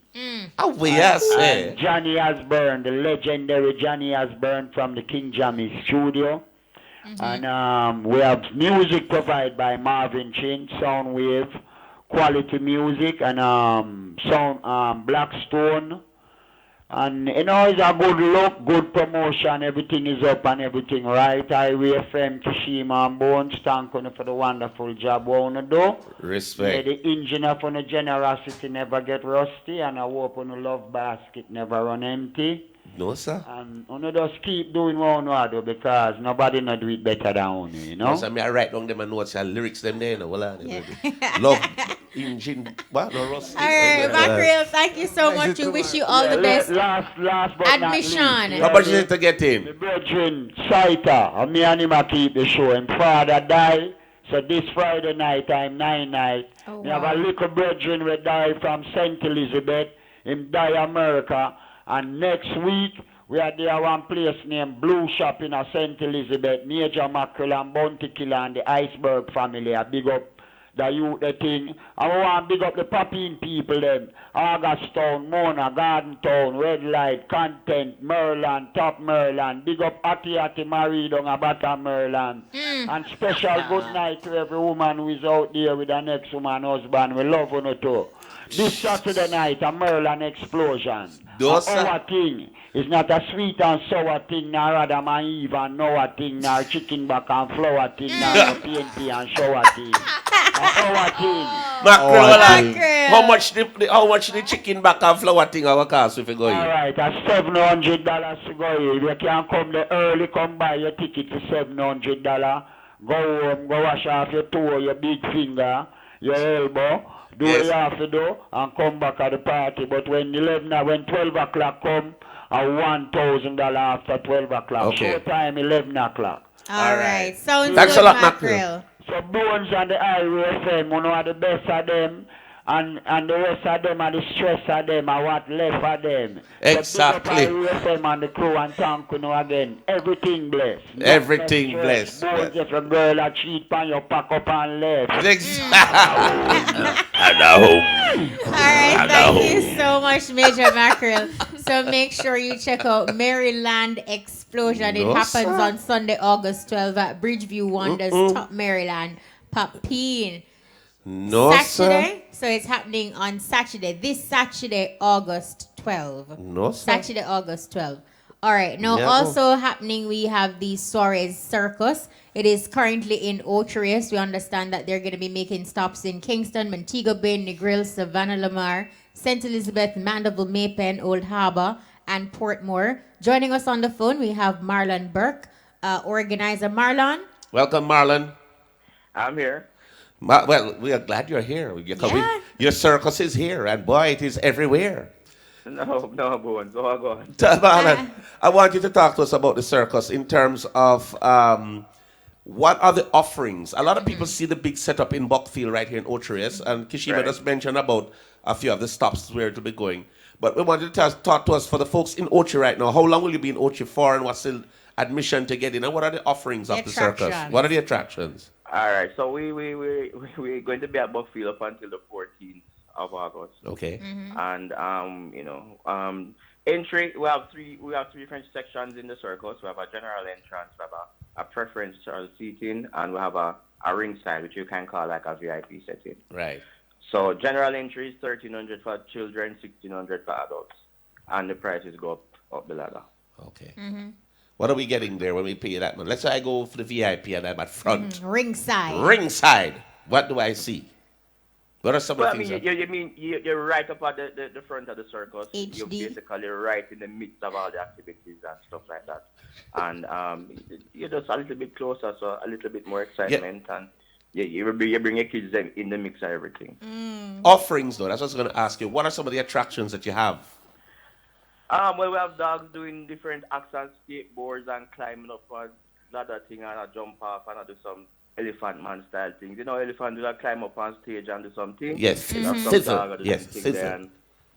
Oh, yes, and Johnny Osborne, the legendary Johnny Osborne from the King Jammy studio. And we have music provided by Marvin Chin, Soundwave, quality music, and Blackstone. And you know, it's a good look, good promotion, everything is up and everything right. Highway FM, Kishima and Bones, thank you for the wonderful job we want to do. Respect. Yeah, the engineer for the generosity never get rusty, and I hope on the love basket never run empty. No, sir. And you just keep doing what you do because nobody not do it better than you, you know? Yes, I mean, I write down them and notes and lyrics them there, you know, love, engine, what, no, Ross? All right, Mackerel, thank you so much. We wish you all the best. Last but Admission. not least. How much is it to get in? The brethren, Saita, and me and him a keep the show. And father died, so this Friday night, I'm 9 night. Oh, We have a little brethren who died from St. Elizabeth, him die America. And next week, we are there one place named Blue Shop in St. Elizabeth, Major Mackerel and Bounty Killer and the Iceberg family. I big up the thing. And we want to big up the Papine people them. Augustown, Mona, Garden Town, Red Light, Content, Merland, Top Merland. Big up Ati Marie down a Bottom Merland. And special good night to every woman who is out there with the next woman husband. We love you too. This Saturday night, a Merland explosion. Our thing is not a sweet and sour thing, nor Adam and Eve and Noah thing, nor chicken back and flour thing, nor PNP and shower thing. Our thing. Mackerel. How much the chicken back and flour thing our cost if you go in? Alright, that's $700 to go in. If you can come there early, come buy your ticket for $700. Go home, go wash off your toe, your big finger, your elbow. Do what you have to do and come back at the party. But when 12 o'clock come, $1,000 after 12 o'clock. Okay. Show time 11 o'clock. All right. Sounds Thanks good, a lot, Mackerel. So Bones and the Highway FM, you know, are the best of them. And the rest of them are the stress of them and what left of them. Exactly. So big up Highway FM and the crew and thank you know again. Everything blessed. Everything blessed. Bones, if a girl a cheat pan, you pack up and left. Exactly. All right, thank you so much, Major Mackerel. So make sure you check out Maryland Explosion. It happens on Sunday, August 12th at Bridgeview Wonders, Top Maryland, Papine. Saturday. So it's happening on Saturday. This Saturday, August 12th. Saturday, August 12th. All right. Now, also happening, we have the Suarez Circus. It is currently in Otrius. We understand that they're going to be making stops in Kingston, Montego Bay, Negril, Savannah Lamar, St. Elizabeth, Mandeville, Maypen, Old Harbour, and Portmore. Joining us on the phone, we have Marlon Burke, organizer. Marlon? Welcome, Marlon. I'm here. Well, we are glad you're here. Your circus is here, and boy, it is everywhere. No, Bones. Go on. Marlon, I want you to talk to us about the circus in terms of what are the offerings. A lot of people see the big setup in Buckfield right here in Otrius, and Kishima just mentioned about a few of the stops where to be going. But we wanted to talk to us for the folks in Ochi right now. How long will you be in Ochi for, and what's the admission to get in, and what are the offerings of the circus? What are the attractions? All right, so we're going to be at Buckfield up until the 14th of August. Okay. And entry, we have three different sections in the circus. We have a general entrance, we have a preferential seating, and we have a ringside, which you can call like a VIP setting. Right. So general entry is $1,300 for children, $1,600 for adults, and the prices go up the ladder. Okay. What are we getting there when we pay that money? Let's say I go for the VIP and I'm at front. Ringside. Ringside. What do I see? What are some of the things? You're right up at the front of the circus. HD. You're basically right in the midst of all the activities and stuff like that. And you're just a little bit closer, so a little bit more excitement. And you bring your kids in the mix of everything. Offerings, though, that's what I was going to ask you. What are some of the attractions that you have? Well, we have dogs doing different acts on skateboards and climbing up a ladder thing and a jump off and do some elephant man style things. You know, elephant do climb up on stage and do something. Yes. You know, Sizzle. Yes, sizzle. And,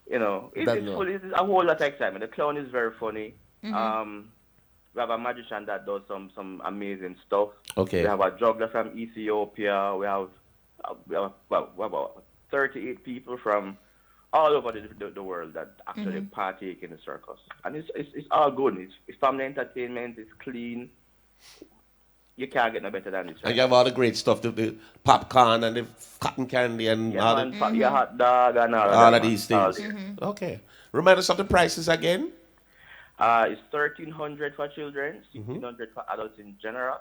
you know, it's a whole lot of excitement. The clown is very funny. We have a magician that does some amazing stuff. Okay. We have a juggler from Ethiopia. We have about 38 people from all over the world that actually partake in the circus. And it's all good. It's family entertainment. It's clean. You can't get no better than this. And you have all the great stuff, the popcorn and the cotton candy and all your hot dog and all of these things. Okay. Remind us of the prices again. It's $1,300 for children, $1,600 for adults in general.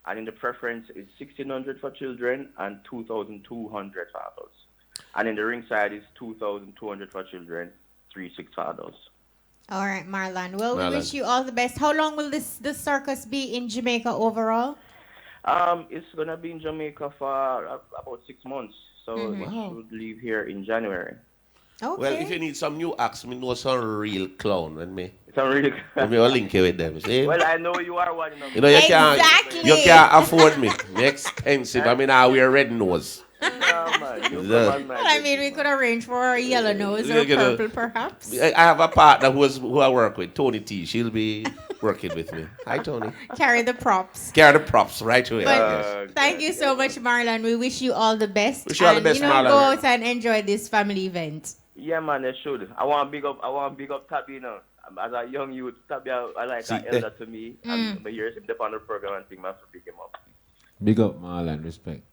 And in the preference, it's $1,600 for children and $2,200 for adults. And in the ringside, it's $2,200 for children, $3,600 for adults. All right, Marlon. Well, we wish you all the best. How long will this circus be in Jamaica overall? It's going to be in Jamaica for about 6 months. So we should leave here in January. Okay. Well, if you need some new acts, me know some real clown and me. Some real let me link you with them. See? Well, I know you are one. You know, you can't afford me. Me expensive. I mean, I wear red nose. No, man. The- Well, I mean, we could arrange for a yellow nose or You know, purple, perhaps. I have a partner who I work with, Tony T. She'll be working with me. Hi, Tony. Carry the props. Carry the props right away. But Yes. thank you so much, Marlon. We wish you all the best. Wish you all the And, best, you know, Marlon. go out and enjoy this family event. Yeah, man, they should. I want to big up Tabby, you know. As a young youth, Tabby, I like See, an elder to me. Mm. And my years him on the program and thing, I have to pick him up. Big up, Marlon. Respect.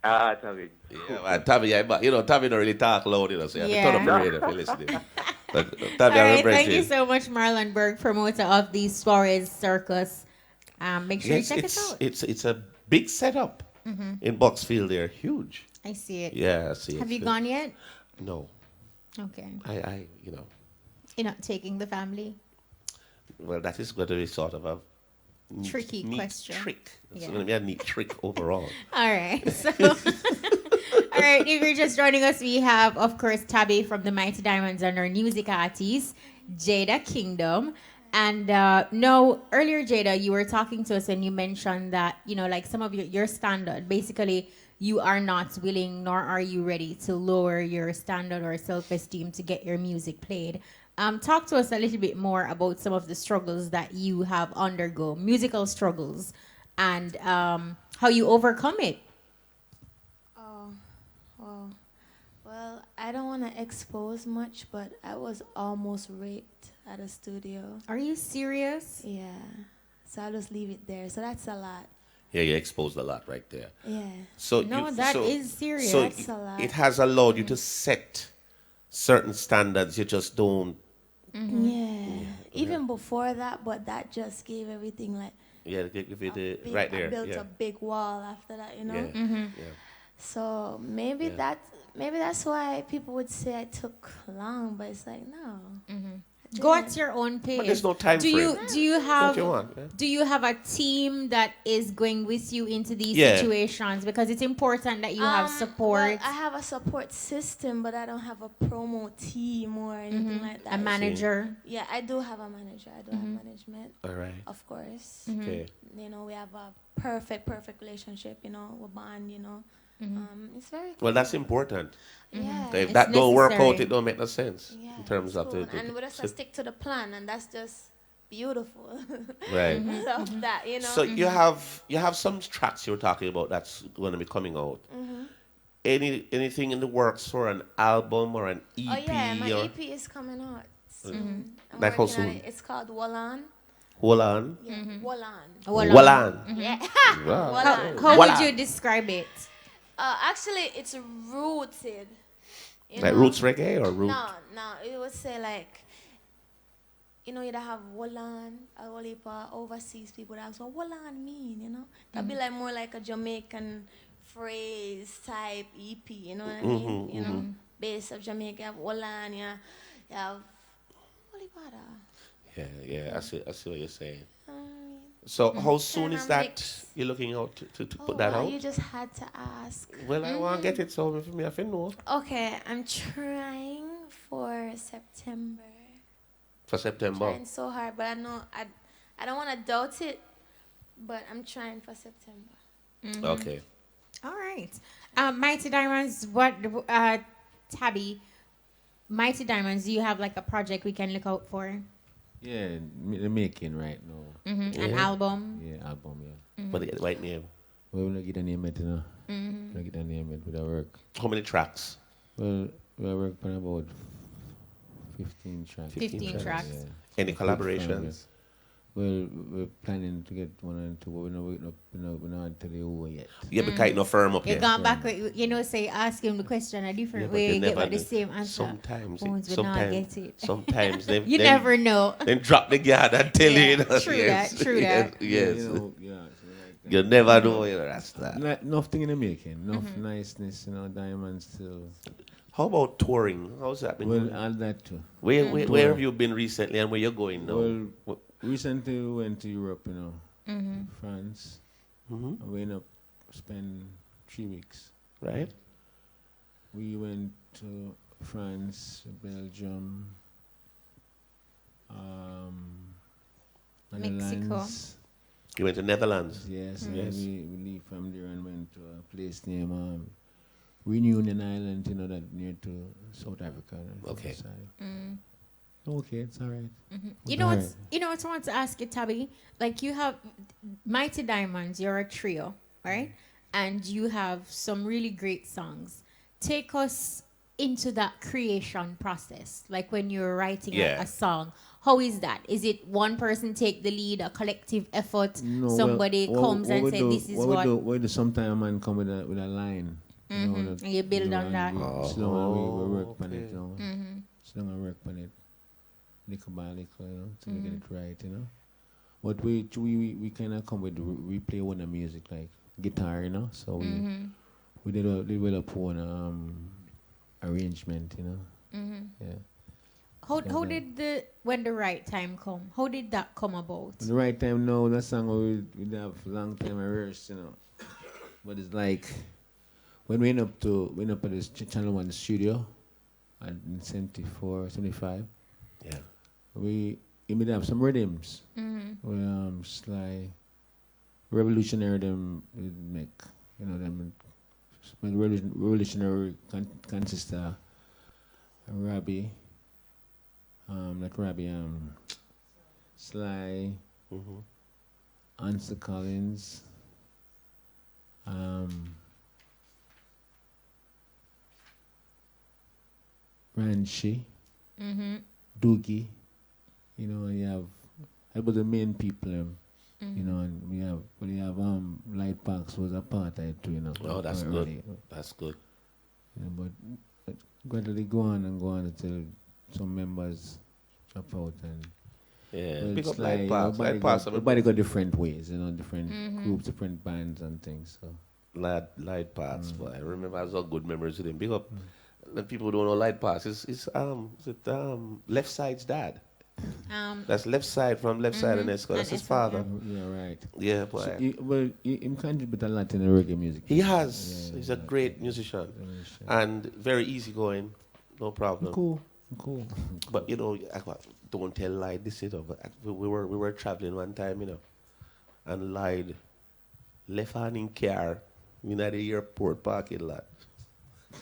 Tabby. Yeah, man, Tabby, you know, Tabby don't really talk loud, you know, so you have to turn up the radio if you're listening. But Tabby, All I'm right, thank impressed. you so much, Marlon Berg, promoter of the Suarez Circus. Make sure Yes, you check it out. it's a big setup Mhm. in Boxfield. They're huge. I see it. Yeah, I see it. Have you Good. gone yet? No. Okay. I, you know, You're not taking the family? well, that is going to be sort of a Tricky neat question. trick. It's Yeah. going to be a neat trick overall. All right. So, all right. If you're just joining us, we have, of course, Tabby from the Mighty Diamonds and our music artist, Jada Kingdom. And no, earlier, Jada, you were talking to us and you mentioned that, you know, like some of your standard, basically, you are not willing nor are you ready to lower your standard or self-esteem to get your music played. Talk to us a little bit more about some of the struggles that you have undergo, musical struggles, and how you overcome it. Oh, wow. Well, I don't want to expose much, but I was almost raped at a studio. Are you serious? Yeah. So I'll just leave it there. So that's a lot. Yeah, you exposed a lot right there. Yeah. So No, that is serious. So That's a lot. it has allowed you to set certain standards. You just don't. Yeah. Even before that, but that just gave everything like Yeah, give you the big, right there. I built yeah. a big wall after that, you know. Yeah. Yeah. So maybe Yeah. that's why people would say I took long, but it's like no. I Go didn't. at your own pace. But there's no time do frame. you do you have What you want, yeah. do you have a team that is going with you into these Yeah. situations? Because it's important that you have support. Well, I have a support system, but I don't have a promo team or anything like that. A manager. Yeah, I do have a manager. I do have management. All right. Of course. Okay. You know, we have a perfect relationship. You know, we bond. You know, it's very. Well, that's important. Yeah. If It's that don't work out, necessary. it don't make no sense Yeah, in terms it's of cool. the And we just stick to the plan, and that's just beautiful. Right. Love that, you know. So you have some tracks you were talking about that's going to be coming out. Anything in the works for an album or an EP? Oh yeah, my or EP is coming out soon. I'm Like how working on soon? it. It's called Wallan. Hold on. Yeah, Wallan. Wallan. Yeah. Wow. Wallan. How Voila. would you describe it? Actually, it's rooted. You Like know? roots reggae or root? No. It would say like, you know, you'd have Wallan, a whole heap of overseas people that ask what Wallan mean, you know? That'd be like more like a Jamaican phrase type EP, you know what I mean? You know, base of Jamaica, you have Wallan, you have whole heap of that. Yeah. I see what you're saying. So how soon is that mix. you're looking out to Oh, put that wow, out? you just had to ask. Well, I want to get it so for me, I feel know. Okay, I'm trying for September. For September. Trying so hard, but I know I don't want to doubt it, but I'm trying for September. Okay. All right. Mighty Diamonds, Tabby, Mighty Diamonds, do you have like a project we can look out for? Yeah, the making right now. An Yeah. album? Yeah, album, yeah. But the right name. Well, we'll not get a name yet, you know. Not get a name yet, but I work. How many tracks? Well, we work on about 15 tracks. 15 tracks. Yeah. Any Good fun, collaborations? Well, we're planning to get one and two, but we're not tell you who yet. Yeah, because it's not firm up You yet. gone back, you know, say, ask him the question a different but way, they you get never back the know. same answer. Sometimes, Phones will not get it. sometimes they You never know. Then drop the guard and tell Yeah, you. know, true yes, that, true yes, that. Yes. You know, yeah, so like that. You never know. You know, that's that. Enough thing in the making, enough niceness, you know, diamonds still. How about touring? How's that been? Well, going? all that too. Where have you been recently, and where you're going now? Well, recently we went to Europe, you know, France. And we ended up spend 3 weeks. Right. We went to France, Belgium, Mexico. Netherlands. You went to Netherlands. Yes, and then we leave from there and went to a place named Reunion Island, you know, that near to South Africa. Okay. Okay, it's all right. You know what? You know what I want to ask you, Tabby. Like you have Mighty Diamonds. You're a trio, right? And you have some really great songs. Take us into that creation process. Like when you're writing a song, how is that? Is it one person take the lead, a collective effort? No, Somebody comes and says, "This is what." We do sometimes a man come with a line. You know, And you build on that. We work on it, you know. Slow and work on it. Little by little, you know, to get it right, you know. But we kind of come with, we play one of music, like guitar, you know. So we develop one arrangement, you know. Yeah. How did when the right time come? How did that come about? The right time now, that song we have long time rehearsed, you know. But it's like when we went up at this Channel 1 studio in 74, 75. Yeah. We may have some rhythms. We Sly revolutionary them make, you know, them revolutionary consist of Robbie, not Robbie, Sly, Ansel Collins, Ranchi, Doogie, you know, and you have about the main people, you know, and we have Light Parks was a part of it too, you know. Oh, that's good. That's good. Yeah, but gradually go on until some members drop out and big up like Light Parks. Light Parks. Everybody got different ways, you know, different groups, different bands and things. So Light Parks, boy. I remember I saw good memories with him. Big up. The people who don't know Light Parks. It's Left Side's dad. That's Left Side from Left Side and Esco. That's his father. Yeah, right. Yeah, boy. So he contributed a lot in the reggae music. He has. He's a great musician. And very easygoing. No problem. Cool. But, you know, don't tell Lied this, you know. But we were traveling one time, you know. And Lied left hand in car in the airport parking lot.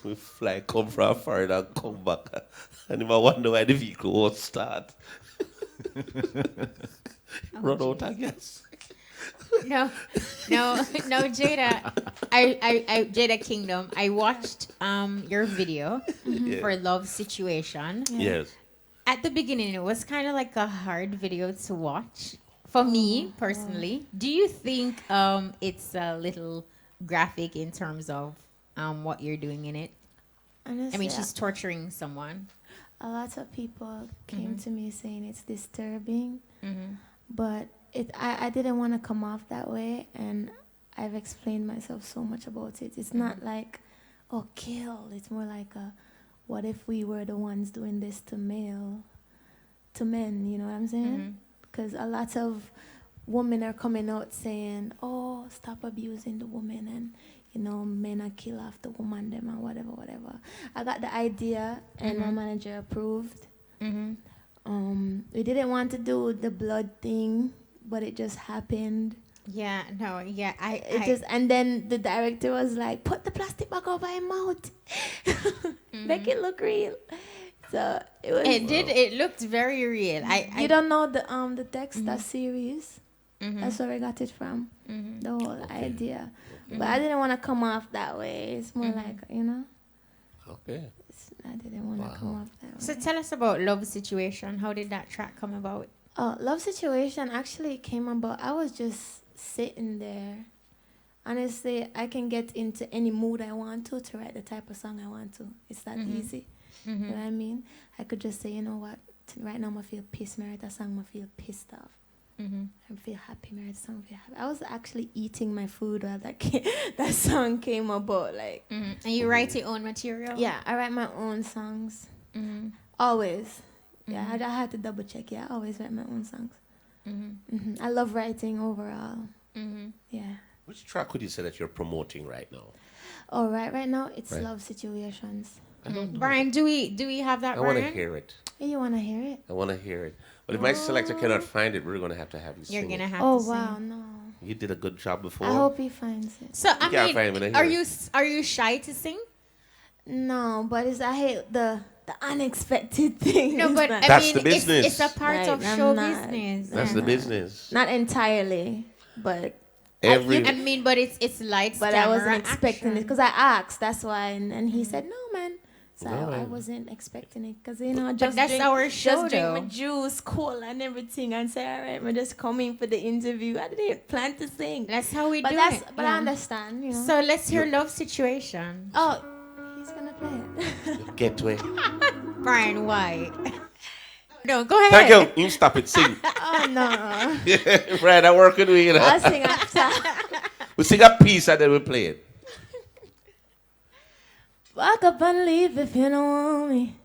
We fly, come from Florida and come back. And if I wonder why the vehicle won't start. Run out of gas. No, Jada. I Jada Kingdom. I watched your video for Love Situation. Yes. At the beginning, it was kind of like a hard video to watch for me personally. Do you think it's a little graphic in terms of what you're doing in it? Honestly, I mean, she's torturing someone. A lot of people came to me saying it's disturbing, but I didn't want to come off that way, and I've explained myself so much about it. It's not like, oh, kill. It's more like what if we were the ones doing this to men, you know what I'm saying? Because a lot of women are coming out saying, oh, stop abusing the woman, and you know, men are kill after woman them and whatever. I got the idea and my manager approved. We didn't want to do the blood thing, but it just happened. Yeah, no, yeah. And then the director was like, put the plastic back over your mouth. Make it look real. So it was. It looked very real. You don't know the Dexter series. That's where I got it from. The whole idea. But I didn't want to come off that way. It's more like, you know. Okay. I didn't want to come off that way. So tell us about Love Situation. How did that track come about? Love Situation actually came about. I was just sitting there. Honestly, I can get into any mood I want to write the type of song I want to. It's that easy. You know what I mean? I could just say, you know what? Right now I feel pissed. I write a song I feel pissed off. I feel happy. I feel happy. I was actually eating my food while that song came about. Like, and you write your own material? Yeah, I write my own songs. Always. Yeah, I had to double check. Yeah, I always write my own songs. I love writing overall. Yeah. Which track would you say that you're promoting right now? Oh, right now it's Love Situations. Brian, do we have that? I want to hear it. You want to hear it? I want to hear it. But if my selector cannot find it, we're going to have you sing it. You're going to have to sing. Oh, wow, no. You did a good job before. I hope he finds it. So, I mean, are you shy to sing? No, but I hate the unexpected things. No, but That's I mean, the business. It's a part Right, of I'm show not- business. That's the business. Not entirely, but Every I mean, but it's lights, but I camera, wasn't expecting it action. because I asked. That's why, and he said no, man. So No, I man. wasn't expecting it because just that's drink, our show, just drink though. my juice, cola, and everything, and say, all right, I'm just coming for the interview. I didn't plan to sing. That's how we but do that's, it. But yeah. I understand, you know. So let's hear Love Situation. Oh, he's gonna play it. Get to it. Brian White. No, go ahead. Thank you. You stop it. Sing. Oh no. Right, I work with you, you know. I'll sing after. We sing a piece and then we play it. Walk up and leave if you don't want me.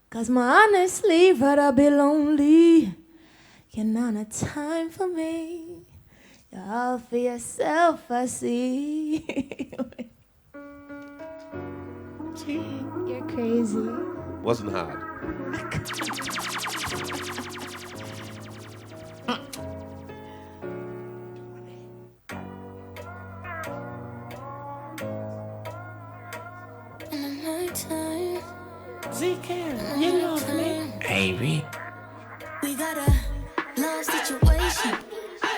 Cause my honestly rather be lonely. You're not a time for me. You're all for yourself, I see. You're crazy. Wasn't hard. You love me. Baby. We got a love situation,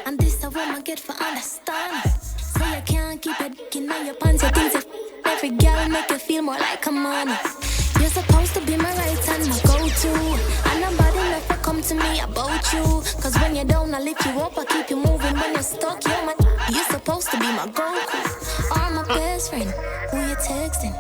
and this a woman get for understand. So you can't keep your dick in your pants. You think that every girl make you feel more like a man. You're supposed to be my right hand, my go-to, and nobody never come to me about you. Cause when you're down, I lift you up, I keep you moving. When you're stuck, you're supposed to be my Goku or my best friend. Who you texting?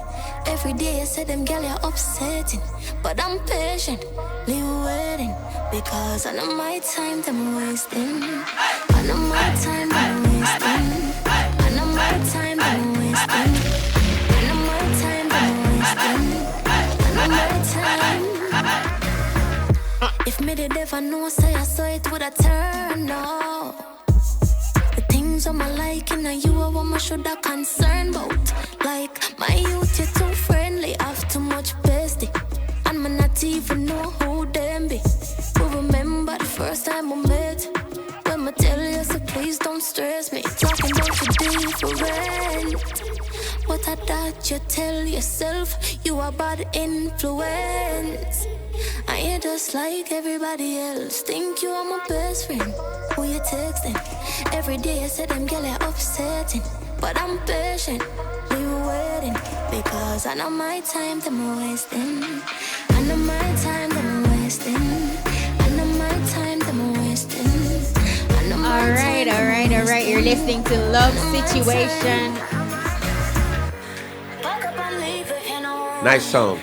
Every day you say them girl you're upsetting, but I'm patiently waiting because I know my time them wasting. I know my time them wasting. I know my time them wasting. I know my time them wasting. I know my time. If me did ever know, say I saw it would have turned out. The things on my liking and you are what I should have concerned about. Like my youth, you're too friendly, have too much bestie, and me not even know who them be. But remember the first time we met, when me tell you so please don't stress me. Talking about you different, but I thought you tell yourself you are bad influence. And you just like everybody else. Think you are my best friend. Who you texting? Every day you say them girl you're upsetting, but I'm patient. We were waiting because I know my time them wasting. I know my time them wasting. I know my time them wasting. I know my All right. You're listening to Love Situation. Nice song.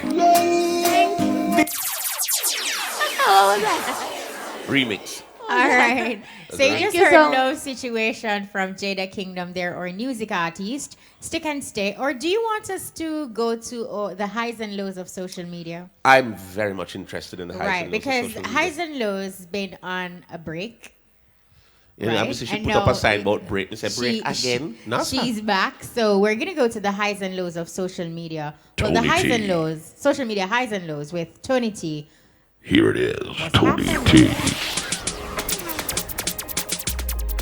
Remix. All right. So you Thank just you heard so- Love Situation from Jada Kingdom there, or music artist. Stick and stay. Or do you want us to go to the highs and lows of social media? I'm very much interested in the highs Right, and lows of because social media. highs and lows been on a break. Yeah, right? obviously she And put up now a sign about break. They said break again. No, she's back. So we're going to go to the highs and lows of social media. Well, the Tony highs T. and lows, social media highs and lows with Tony T. Here it is, Tony T.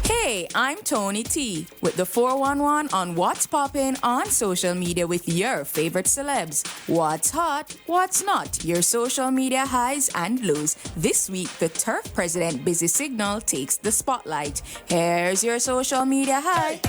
Hey, I'm Tony T with the 411 on What's Poppin' on social media with your favorite celebs. What's hot, what's not, your social media highs and lows. This week, the Turf president, Busy Signal, takes the spotlight. Here's your social media high.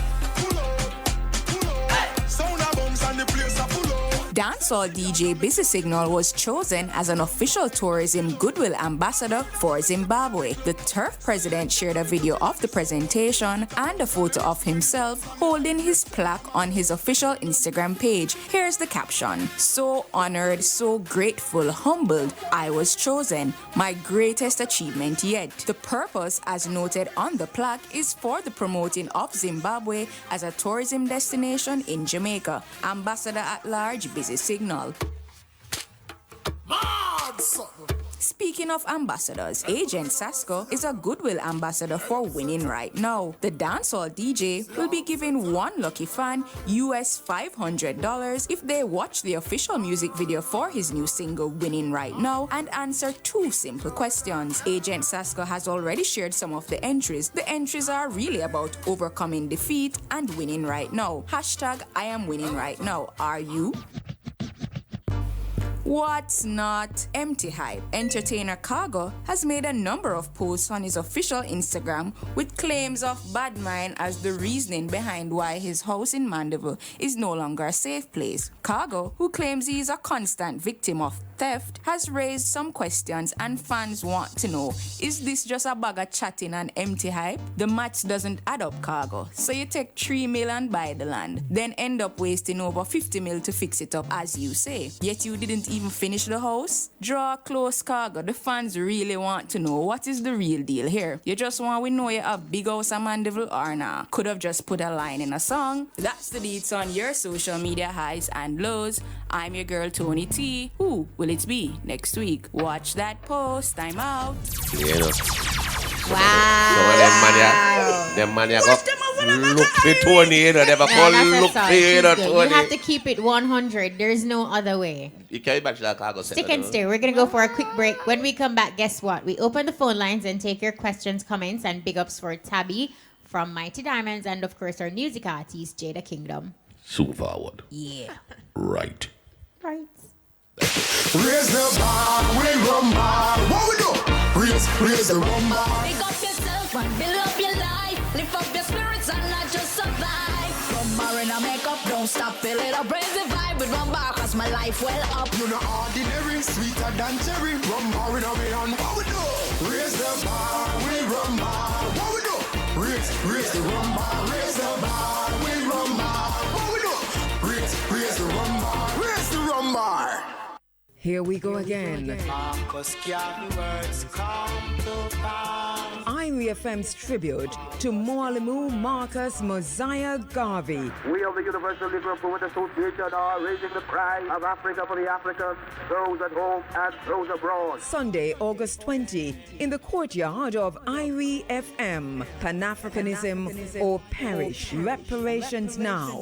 Dancehall DJ Busy Signal was chosen as an official tourism goodwill ambassador for Zimbabwe. The Turf president shared a video of the presentation and a photo of himself holding his plaque on his official Instagram page. Here's the caption: "So honored, so grateful, humbled, I was chosen. My greatest achievement yet." The purpose, as noted on the plaque, is for the promoting of Zimbabwe as a tourism destination in Jamaica. Ambassador at large, Busy Signal. Speaking of ambassadors, Agent Sasko is a goodwill ambassador for Winning Right Now. The dancehall DJ will be giving one lucky fan US $500 if they watch the official music video for his new single Winning Right Now and answer 2 simple questions. Agent Sasko has already shared some of the entries. The entries are really about overcoming defeat and winning right now. Hashtag I am winning right now. Are you? What's not empty hype? Entertainer Cargo has made a number of posts on his official Instagram with claims of bad mind as the reasoning behind why his house in Mandeville is no longer a safe place. Cargo, who claims he is a constant victim of theft, has raised some questions and fans want to know, is this just a bag of chatting and empty hype? The maths doesn't add up, Cargo. So you take 3 million and buy the land, then end up wasting over 50 mil to fix it up as you say. Yet you didn't even finish the house? Draw close, Cargo. The fans really want to know what is the real deal here. You just want we know you have big house in Mandeville or nah? Could have just put a line in a song. That's the deets on your social media highs and lows. I'm your girl Tony T. Who will it be next week? Watch that post. I'm out. Yeah. Wow. So them mania go look for Tony, you know, never call look for you know, Tony. You have to keep it 100. There's no other way. You can't imagine that Cargo. Stick and stay. We're going to go for a quick break. When we come back, guess what? We open the phone lines and take your questions, comments, and big ups for Tabby from Mighty Diamonds and, of course, our music artist, Jada Kingdom. Soon forward. Yeah. Right. Right. Raise the bar, we rumba. What we do? Raise the rumba. Pick up yourself and build up your life. Lift up your spirits and not just survive. Rumba in a makeup, don't stop. Feel it up, raise the vibe with rumba, cause my life well up. You're not ordinary, sweeter than cherry. Rumba in a way on. What we do? Raise the bar, we rumba. What we do? Raise the rumba. Raise the bar, we rumba. What we do? Raise the rumba. Raise the rumba. Here we go again. Irie FM's tribute to Mwalimu Marcus Mosiah Garvey. We of the Universal Negro Movement Association are raising the cry of Africa for the Africans, those at home and those abroad. Sunday, August 20, in the courtyard of Irie FM. Pan-Africanism or perish. Reparations now.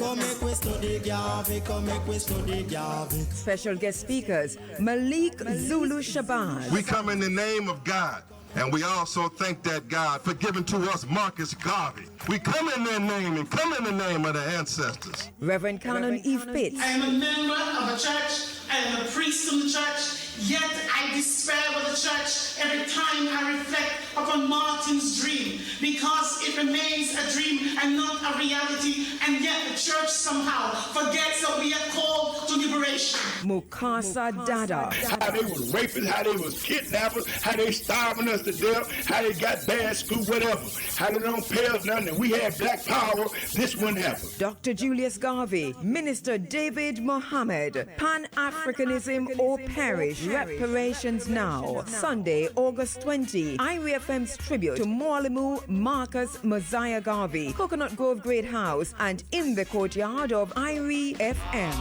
Special guest speakers, Malik Zulu Shabazz. We come in the name of God. And we also thank that God for giving to us Marcus Garvey. We come in their name and come in the name of the ancestors. Reverend Canon Eve Pitts. I am a member of a church. I am a priest in the church. Yet I despair with the church every time I reflect upon Martin's dream, because it remains a dream and not a reality, and yet the church somehow forgets that we are called to liberation. Mukasa Dada. How they was raping, how they was kidnapping, how they starving us to death, how they got bad school, whatever. How they don't pay us nothing. We had black power, this wouldn't happen. Dr. Julius Garvey, Minister David Mohammed, Pan-Africanism or perish. Reparations now. Sunday, August 20. Irie FM's tribute to Mwalimu Marcus Mosiah Garvey, Coconut Grove Great House, and in the courtyard of Irie FM.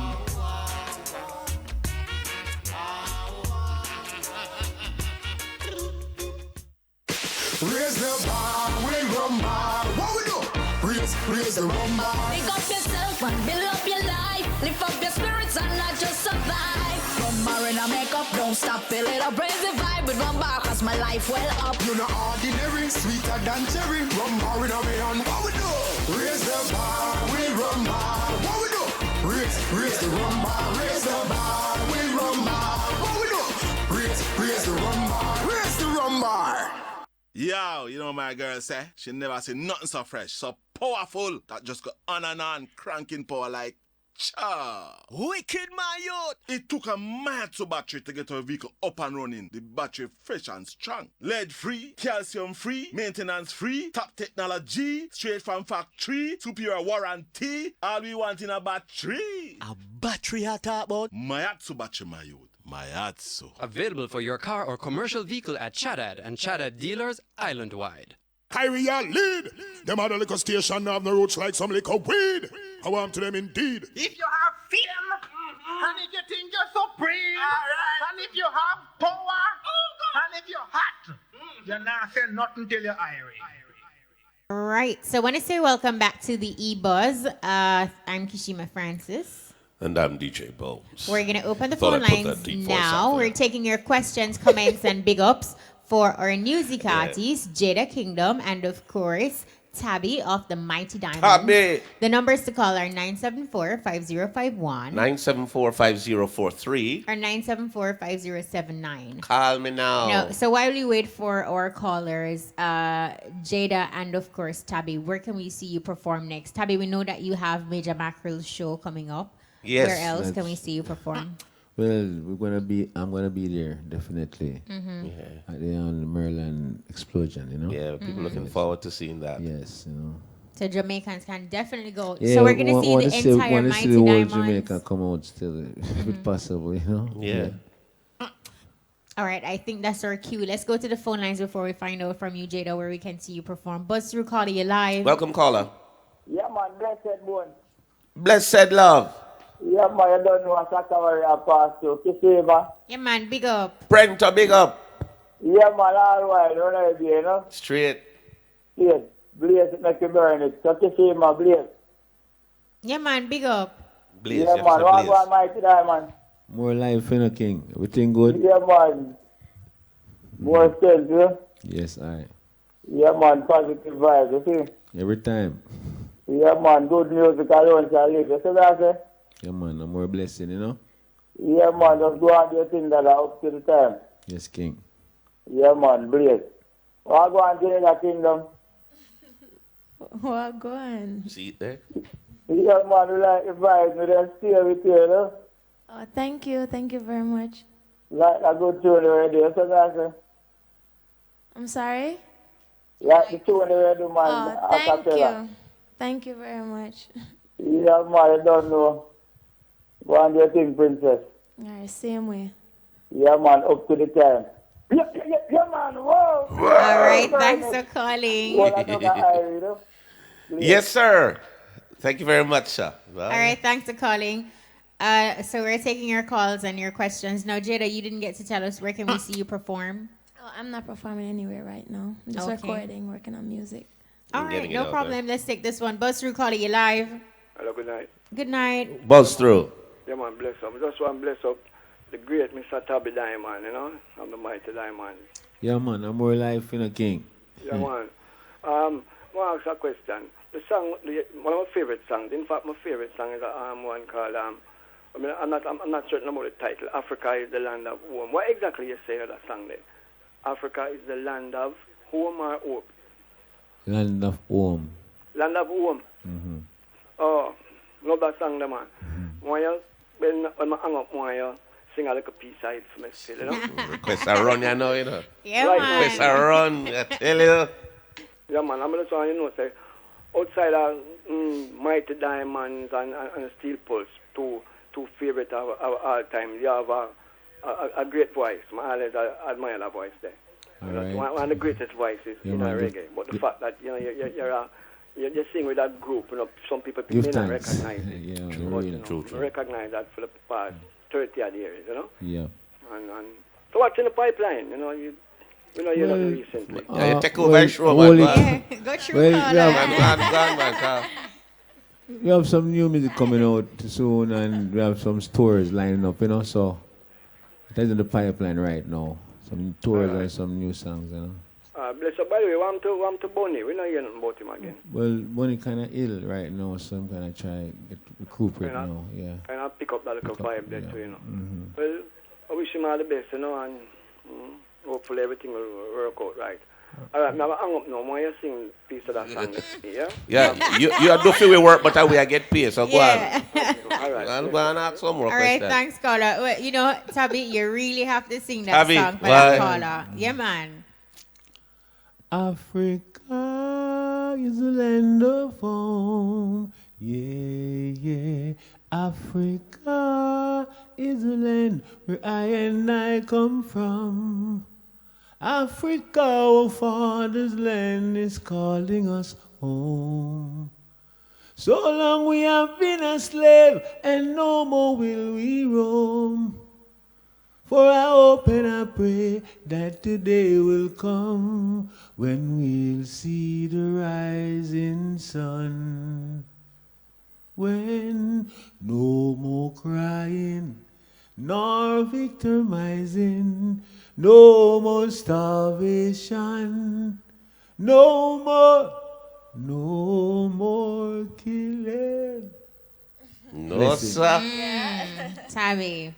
Raise the bar, we rumba. What we do? Raise the rumba. Pick up yourself and build up your life. Lift up your spirits and not just survive. Rumba in a makeup, don't stop. Feel it up, raise the vibe with rumba, cause my life well up. You're not ordinary, sweeter than cherry. Rumba in a way on. What we do? Raise the bar, we rumba. What we do? Raise the rumba. Raise the bar, we rumba. What we do? Raise the rumba. Raise the rumba. Yo, you know my girl say? She never seen nothing so fresh, so powerful, that just go on, cranking power like cha. Wicked, my youth! It took a mad battery to get our vehicle up and running. The battery fresh and strong. Lead free, calcium free, maintenance free, top technology, straight from factory, superior warranty. All we want in a battery. A battery I talk about? Mayatsu battery, my youth. Mayatsu. Available for your car or commercial vehicle at Chadad and Chadad dealers island-wide. Kyria lead. Them other liquor station have no roots like some liquor weed. I want to them indeed. If you have fame, and if you think you're supreme, and if you have power, and if you're hot, you're not saying nothing till you're irie. Right. So when I say welcome back to the E-Buzz, I'm Kishima Francis. And I'm DJ Bones. We're going to open the phone lines now. We're taking your questions, comments, and big ups for our music artist, Jada Kingdom, and of course, Tabby of the Mighty Diamonds. Tabby. The numbers to call are 974-5051 974-5043 or 974-5079. Call me now. No, so while we wait for our callers, Jada and of course Tabby, where can we see you perform next? Tabby, we know that you have Major Mackerel's show coming up. Yes. Where else can we see you perform? Well, I'm gonna be there definitely. Mm-hmm. At the Maryland explosion, you know. Yeah, people looking forward to seeing that. Yes, you know. So Jamaicans can definitely go. Yeah, So we're gonna see the entire want to see Mighty the whole Diamonds. Jamaica come out still, if it's possible, you know. Yeah. All right, I think that's our cue. Let's go to the phone lines before we find out from you, Jada, where we can see you perform. Buzz through, caller, you live. Welcome, caller. Yeah, man, blessed one. Blessed love. Yeah, man, you don't know what Sakawari pass to. Kisima. Yeah, man, big up. Brento, big up. Yeah, man, all right, run out there, you know. Straight. Yes, blaze it, make you burn it. So Kisima, blaze. Yeah, man, big up. Blaze, yeah, man, one Mighty Diamond. More life, you know, King. Everything good? Yeah, man. More strength, yeah? Yes, aye. Yeah, man, positive vibes, you see? Every time. Yeah, man, good music alone shall live. You see that, eh? Yeah, man, no more blessing, you know. Yeah, man, just go on your thing that are up to the time. Yes, King. Yeah, man, blaze. What go on to the kingdom? What go on? See it there? Yeah, man, we like the vibes, we just stay with you, you know? Oh, thank you very much. Like a good tune already, you see that, eh? I'm sorry? Like the tune already, man. Oh, thank you very much. Yeah, man, you don't know. Go on your thing, princess. Alright, same way. Yeah, man, up to the time. Yeah, man, whoa. All right, thanks for calling. Well, I know that eye, you know? Yes, sir. Thank you very much, sir. Bye. All right, thanks for calling. So we're taking your calls and your questions. Now, Jada, you didn't get to tell us where can we see you perform? Oh, I'm not performing anywhere right now. I'm just Okay. recording, working on music. All right, no problem. Let's take this one. Buzz through, caller, you live. Hello, good night. Good night. Buzz through. Yeah, man, bless up. I just want to bless up the great Mr. Tabby Diamond, you know, I'm the Mighty Diamond. Yeah, man, no more life, you know, King. Yeah, man. I want to ask a question. The song, one of my favorite songs, in fact, my favorite song is one called, I'm not certain about the title, Africa is the Land of Home. What exactly you saying of that song there? Africa is the land of home or hope? Land of home. Land of home. Mm-hmm. Oh, love that song there, man. When I hang up, you sing a little piece of it for me still, you know? Request a run, you know, you know. Yeah, right, man. Request a run, I tell you. Yeah, man, I'm just want you know, say, outside of Mighty Diamonds and Steel Pulse, two favorite of all time, you have a great voice. I always admire that voice there. All You know, right. one of the greatest voices in reggae. But the fact that, you know, you're singing with that group, you know, some people may Give not thanks. recognize it. Yeah, But, really. you know, True. we recognize that for the past 30 odd years, you know? Yeah. And so what's in the pipeline? You know, you're not recently. Yeah, you take over the show, man. only- Go through, well, caller. we have some new music coming out soon, and we have some tours lining up, you know, so that's in the pipeline right now. Some tours and some new songs, you know. Bless up, by the way, I'm to Bonnie. We know hear nothing about him again. Well, Money kind of ill right now, so I'm kind of try get recuperate Kinda- now, yeah. Kind of pick up that little vibe there too, you know. Mm-hmm. Well, I wish him all the best, you know, and hopefully everything will work out right. All right, now hang up now. Why you sing a piece of that song, yeah? Yeah, you are doing we work, but we are get paid, so go Yeah. on. All right. I'll go and ask some more All right, questions. thanks, caller. Well, you know, Tabby, you really have to sing that Tabby, song for why? that caller. Yeah, man. Africa is a land of home, yeah. Africa is a land where I and I come from. Africa, our father's land, is calling us home. So long we have been a slave, and no more will we roam. For I hope and I pray that the day will come when we'll see the rising sun. When no more crying, nor victimizing, no more starvation, no more No more killing. No, Blessing. sir. Tabby.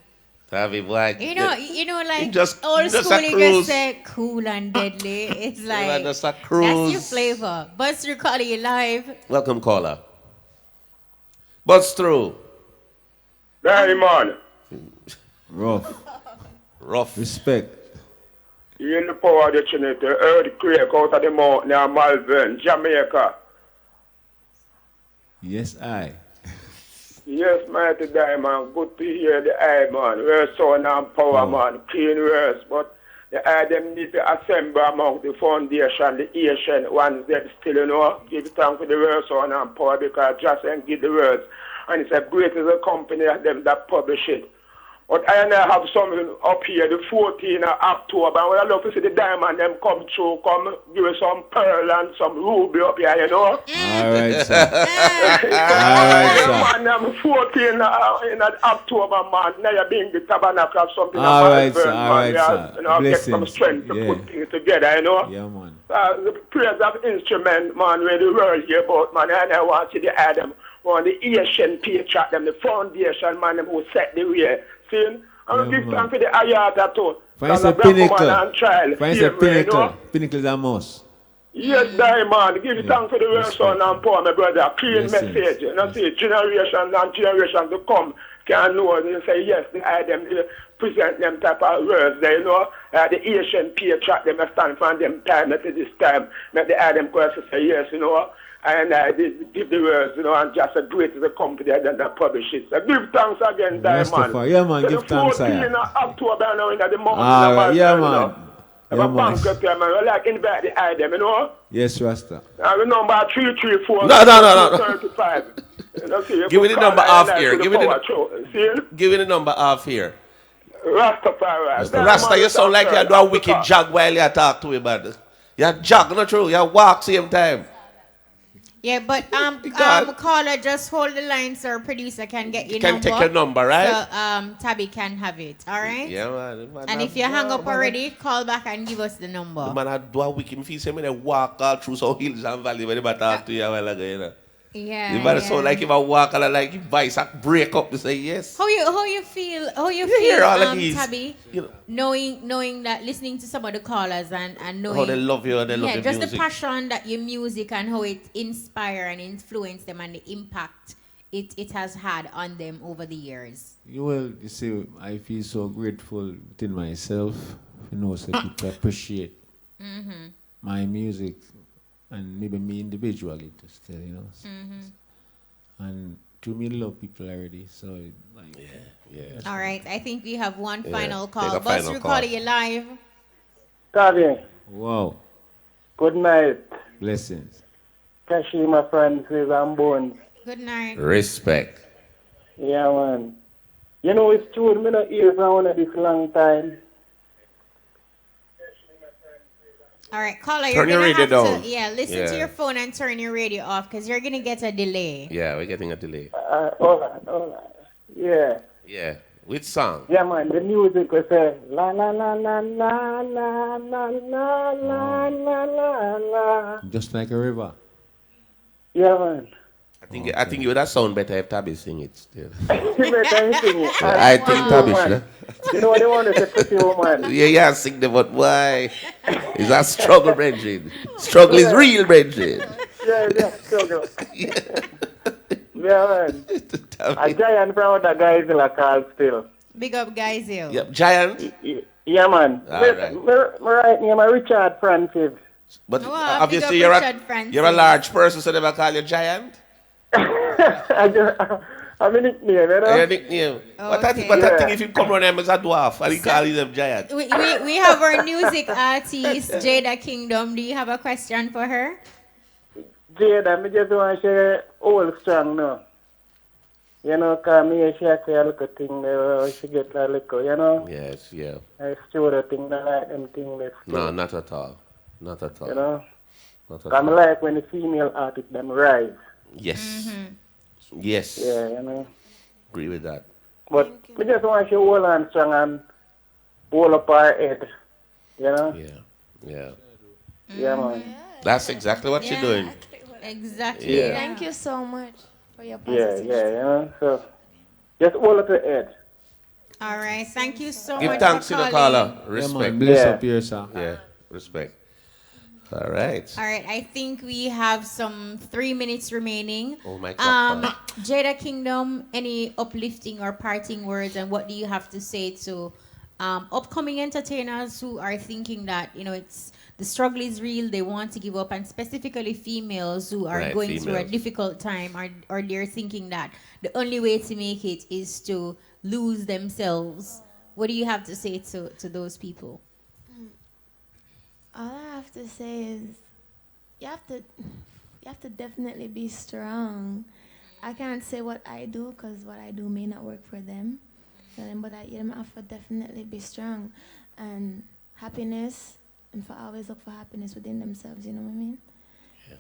Tabby black. You know, like just old just school, a you cruise. just say cool and deadly. It's like just a that's cruise. your flavor. Bust through calling you live. Welcome, caller. Bust through. Hey, man. Rough. Rough. Respect. You in the power of the Trinity, earthquake out of the mountain near Malvern, Jamaica. Yes, I. Yes, mighty diamond. Good to hear the eye, man. We're son and power, man. Clean words. But the eye, them need to assemble among the foundation, the ancient ones that still, you know, give thanks for the word, son and power, because just ain't give the words. And it's a great as a company of them that publish it. But I and I have something up here, the 14th of October. And when I love to see the diamond, them come through, come give us some pearl and some ruby up here, you know? All right, sir. All right, sir. Man, I'm 14 in October, man. Now you're being the tabernacle or something. All right, sir. Man. All right, sir. You know, get some Blessings. strength to Yeah. put things together, you know? Yeah, man. The praise of instrument, man, where the world here about, man. And I want to see the Adam, one the Asian patriot, them, the foundation, man, them who set the way. See? I'm give thanks for the Ayata too. Find a pinnacle. Find a You pinnacle. know? Pinnacle is a must. Yes, diamond. Give thanks for the word, son and poor, my brother. Clean message. You know, see, generation and generation to come can know and say, yes, them present them type of words there, you know. The Asian patriot, them stand for them time at this time. Make the Adam question say, yes, you know. And give the words, you know, and just a great as a company that publish it. So give thanks again, diamond. Yeah, man, give thanks. The 14th of October now in the mountain. All right, yeah, man. Yeah, man. We like invite the item, you know. Yes, Rasta. The number 334 No. 35. You know, see, Give me the number off here. Give me the number off here. Rastafari. Rasta, you sound like you do a wicked jog while you talk to him, man. You jog, not true. You walk same time. Yeah, but caller, just hold the line so our producer can get your number. Can take your number, right? So Tabby can have it, all right? Yeah, man. And if you hang up already, call back and give us the number. The man, I do a wicked feel say me walk all through some hills and valley when they talk to you a while ago, you know. Yeah. You better sound like if I walk and like if voice break up to say yes. How you feel hear all of these, Tabby, you know, knowing that listening to some of the callers and knowing how they love you and they love your just music. the passion that your music and how it inspire and influence them and the impact it has had on them over the years. You see, I feel so grateful within myself, you know, so people appreciate my music and maybe me individually to still, you know. And to me, love people already, so like yeah. All right, I think we have one Yeah, final take call. a Bus final recording you live. Tavi, wow. good night. Blessings. Kashi, my friends, is on bones. Good night. Respect. Yeah, man. You know, it's true, I'm not here for one of this long time. All right, caller, Turn you're your gonna radio have down. to listen to your phone and turn your radio off because you're gonna get a delay. Yeah, we're getting a delay. Hold on. Yeah. Yeah. Which song? Yeah, man, the music was la la la la la la la la la la la la. Just like a river. Yeah, man. I think you would have sound better if Tabby sing it still. You better sing it. I think Tabby should. You know what they want to say, pretty woman? Yeah, sing them, but why? It's a struggle, Bridget. Struggle is real, Bridget. Yeah, struggle. Yeah, man. A giant proud of guys in a call still. Big up, guys, you. Yep, giant. Yeah, man. All right. My right name is Richard Francis. But Oh, obviously big up you're Richard Francis. you're a large person, so they never call you giant. I'm a nickname, you know? Your nickname. But I think if you come around them as a dwarf, and he call you them giant. We have our music artist, Jada Kingdom. Do you have a question for her? Jada, I just want to share old strong now. You know, because me, she has a little thing there, she get a little, you know? Yes, yeah. I still the thing that like them thing that's No, not at all. Not at all. you know? Not at I'm all. like when the female artists them rise. Yes. Yes. Yeah, you know. Agree with that. But we just want to hold on strong and hold up our head. You know? Yeah. Yeah, man. That's exactly what you're doing. Exactly. Yeah. Thank you so much for your Yeah, positivity. So just hold up your head. All right. Thank you so Give much thanks for to the calling. caller. Yeah, Respect. man. Bless up here, sir. Yeah, respect. All right. All right. I think we have some 3 minutes remaining. Oh, my God. Jada Kingdom, any uplifting or parting words, and what do you have to say to upcoming entertainers who are thinking that, it's the struggle is real, they want to give up, and specifically females who are going through a difficult time, or they're thinking that the only way to make it is to lose themselves. What do you have to say to those people? All I have to say is you have to definitely be strong. I can't say what I do because what I do may not work for them. But you have to definitely be strong and happiness, and for always look for happiness within themselves. You know what I mean?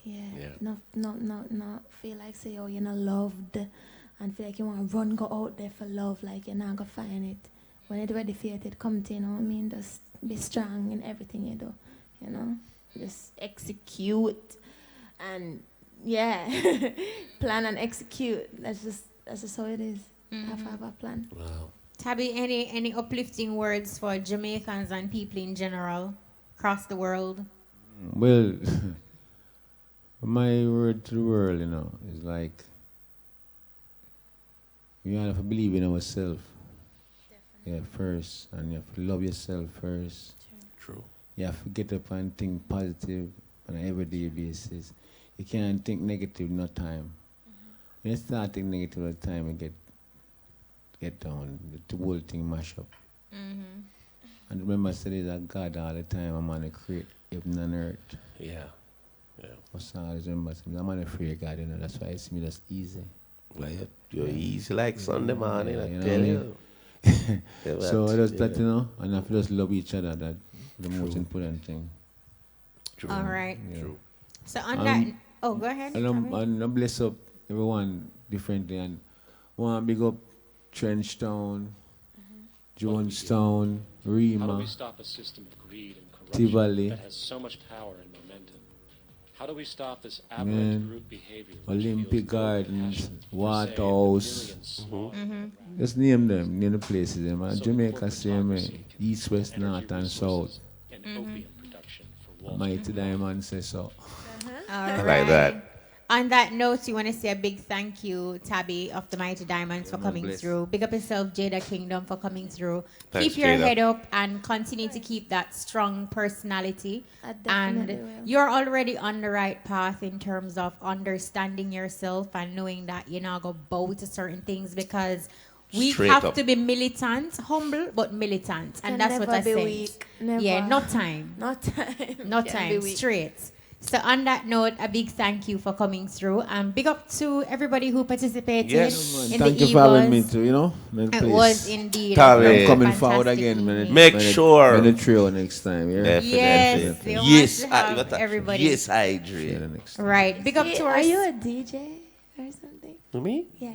Yeah. Not feel like say, oh, you're not loved, and feel like you want to go out there for love, like you're not gonna find it. When it's ready for you, it come to you. You know what I mean? Just be strong in everything you do. You know, just execute and plan and execute. That's just how it is. Have a plan. Wow. Tabby, any uplifting words for Jamaicans and people in general across the world? Well, my word to the world, is like we have to believe in ourselves. Yeah, first, and you have to love yourself first. True. You have to get up and think positive on an everyday basis. You can't think negative no time. When you start thinking negative all the time, you get down, the whole thing mash up. And remember, I said that God all the time, I'm going to create heaven and earth. Yeah. Must always remember, I'm not afraid of God, that's why it's me just easy. Well, you're easy like Sunday morning, I tell you. So just that, and if you just love each other, that's the most important thing. True. All right. Yeah. True. So on that, go ahead. And I bless up everyone differently, and want to big up Trenchtown, Jonestown, Rema, How do we stop a system of greed and Tivoli. corruption that has so much power and momentum? How do we stop this aberrant group behavior? Olympic Gardens, Waterhouse. Just name them, name the places. Jamaica, same east, west, north, and south. And opium production for Wall Mighty Diamond says so. All like that. On that note, you want to say a big thank you, Tabby of the Mighty Diamonds, for coming through. Big up yourself, Jada Kingdom, for coming through. Thanks, keep your Jada. head up and continue to keep that strong personality. I definitely And will. you're already on the right path in terms of understanding yourself and knowing that you're not going to bow to certain things, because we Straight have up. to be militant, humble but militant. And Can that's what never I be said. weak. Never. Yeah, no time. No time. No Can be time, weak. straight. So on that note, a big thank you for coming through, and big up to everybody who participated in Thank the you for having me E-Buzz. too, It was indeed. I'm coming forward fantastic again. evening. Make sure. When the trio next time, yeah? Yes, they want Yes, to have everybody. Yes, I agree. Right, big up to Are us. you a DJ or something? Me? Yeah.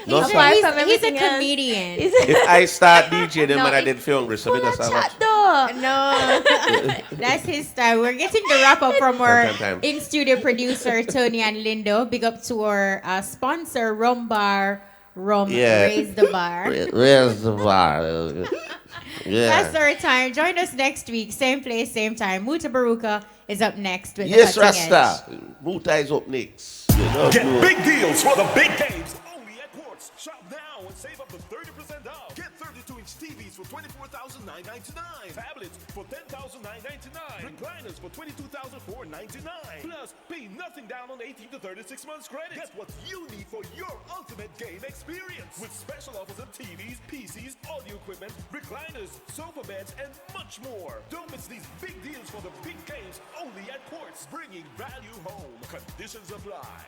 No, He's, sir. he's a everything else. comedian. If I start DJ, then No, when I it- did feel hungry, so we just have a No, that's his style. We're getting the wrap up from our Time. in-studio producer, Tony and Lindo. Big up to our sponsor, Rum Bar. Raise the bar. Raise the bar. Yeah. That's our time. Join us next week. Same place, same time. Muta Baruka is up next with Yes, the Cutting Rasta. Edge. Muta is up next. You know, Get good. big deals for the big games only at Quartz. Shop now and save up to 30% off. Get 32-inch TVs for $24,999. Tablets for $10,999. Recliners for $22,499. Plus, pay nothing down on 18 to 36 months credit. Get what you need for your ultimate game experience. With special offers on TVs, PCs, audio equipment, recliners, sofa beds, and much more. Don't miss these big deals for the big games only at Quartz. Bringing value home. Conditions apply.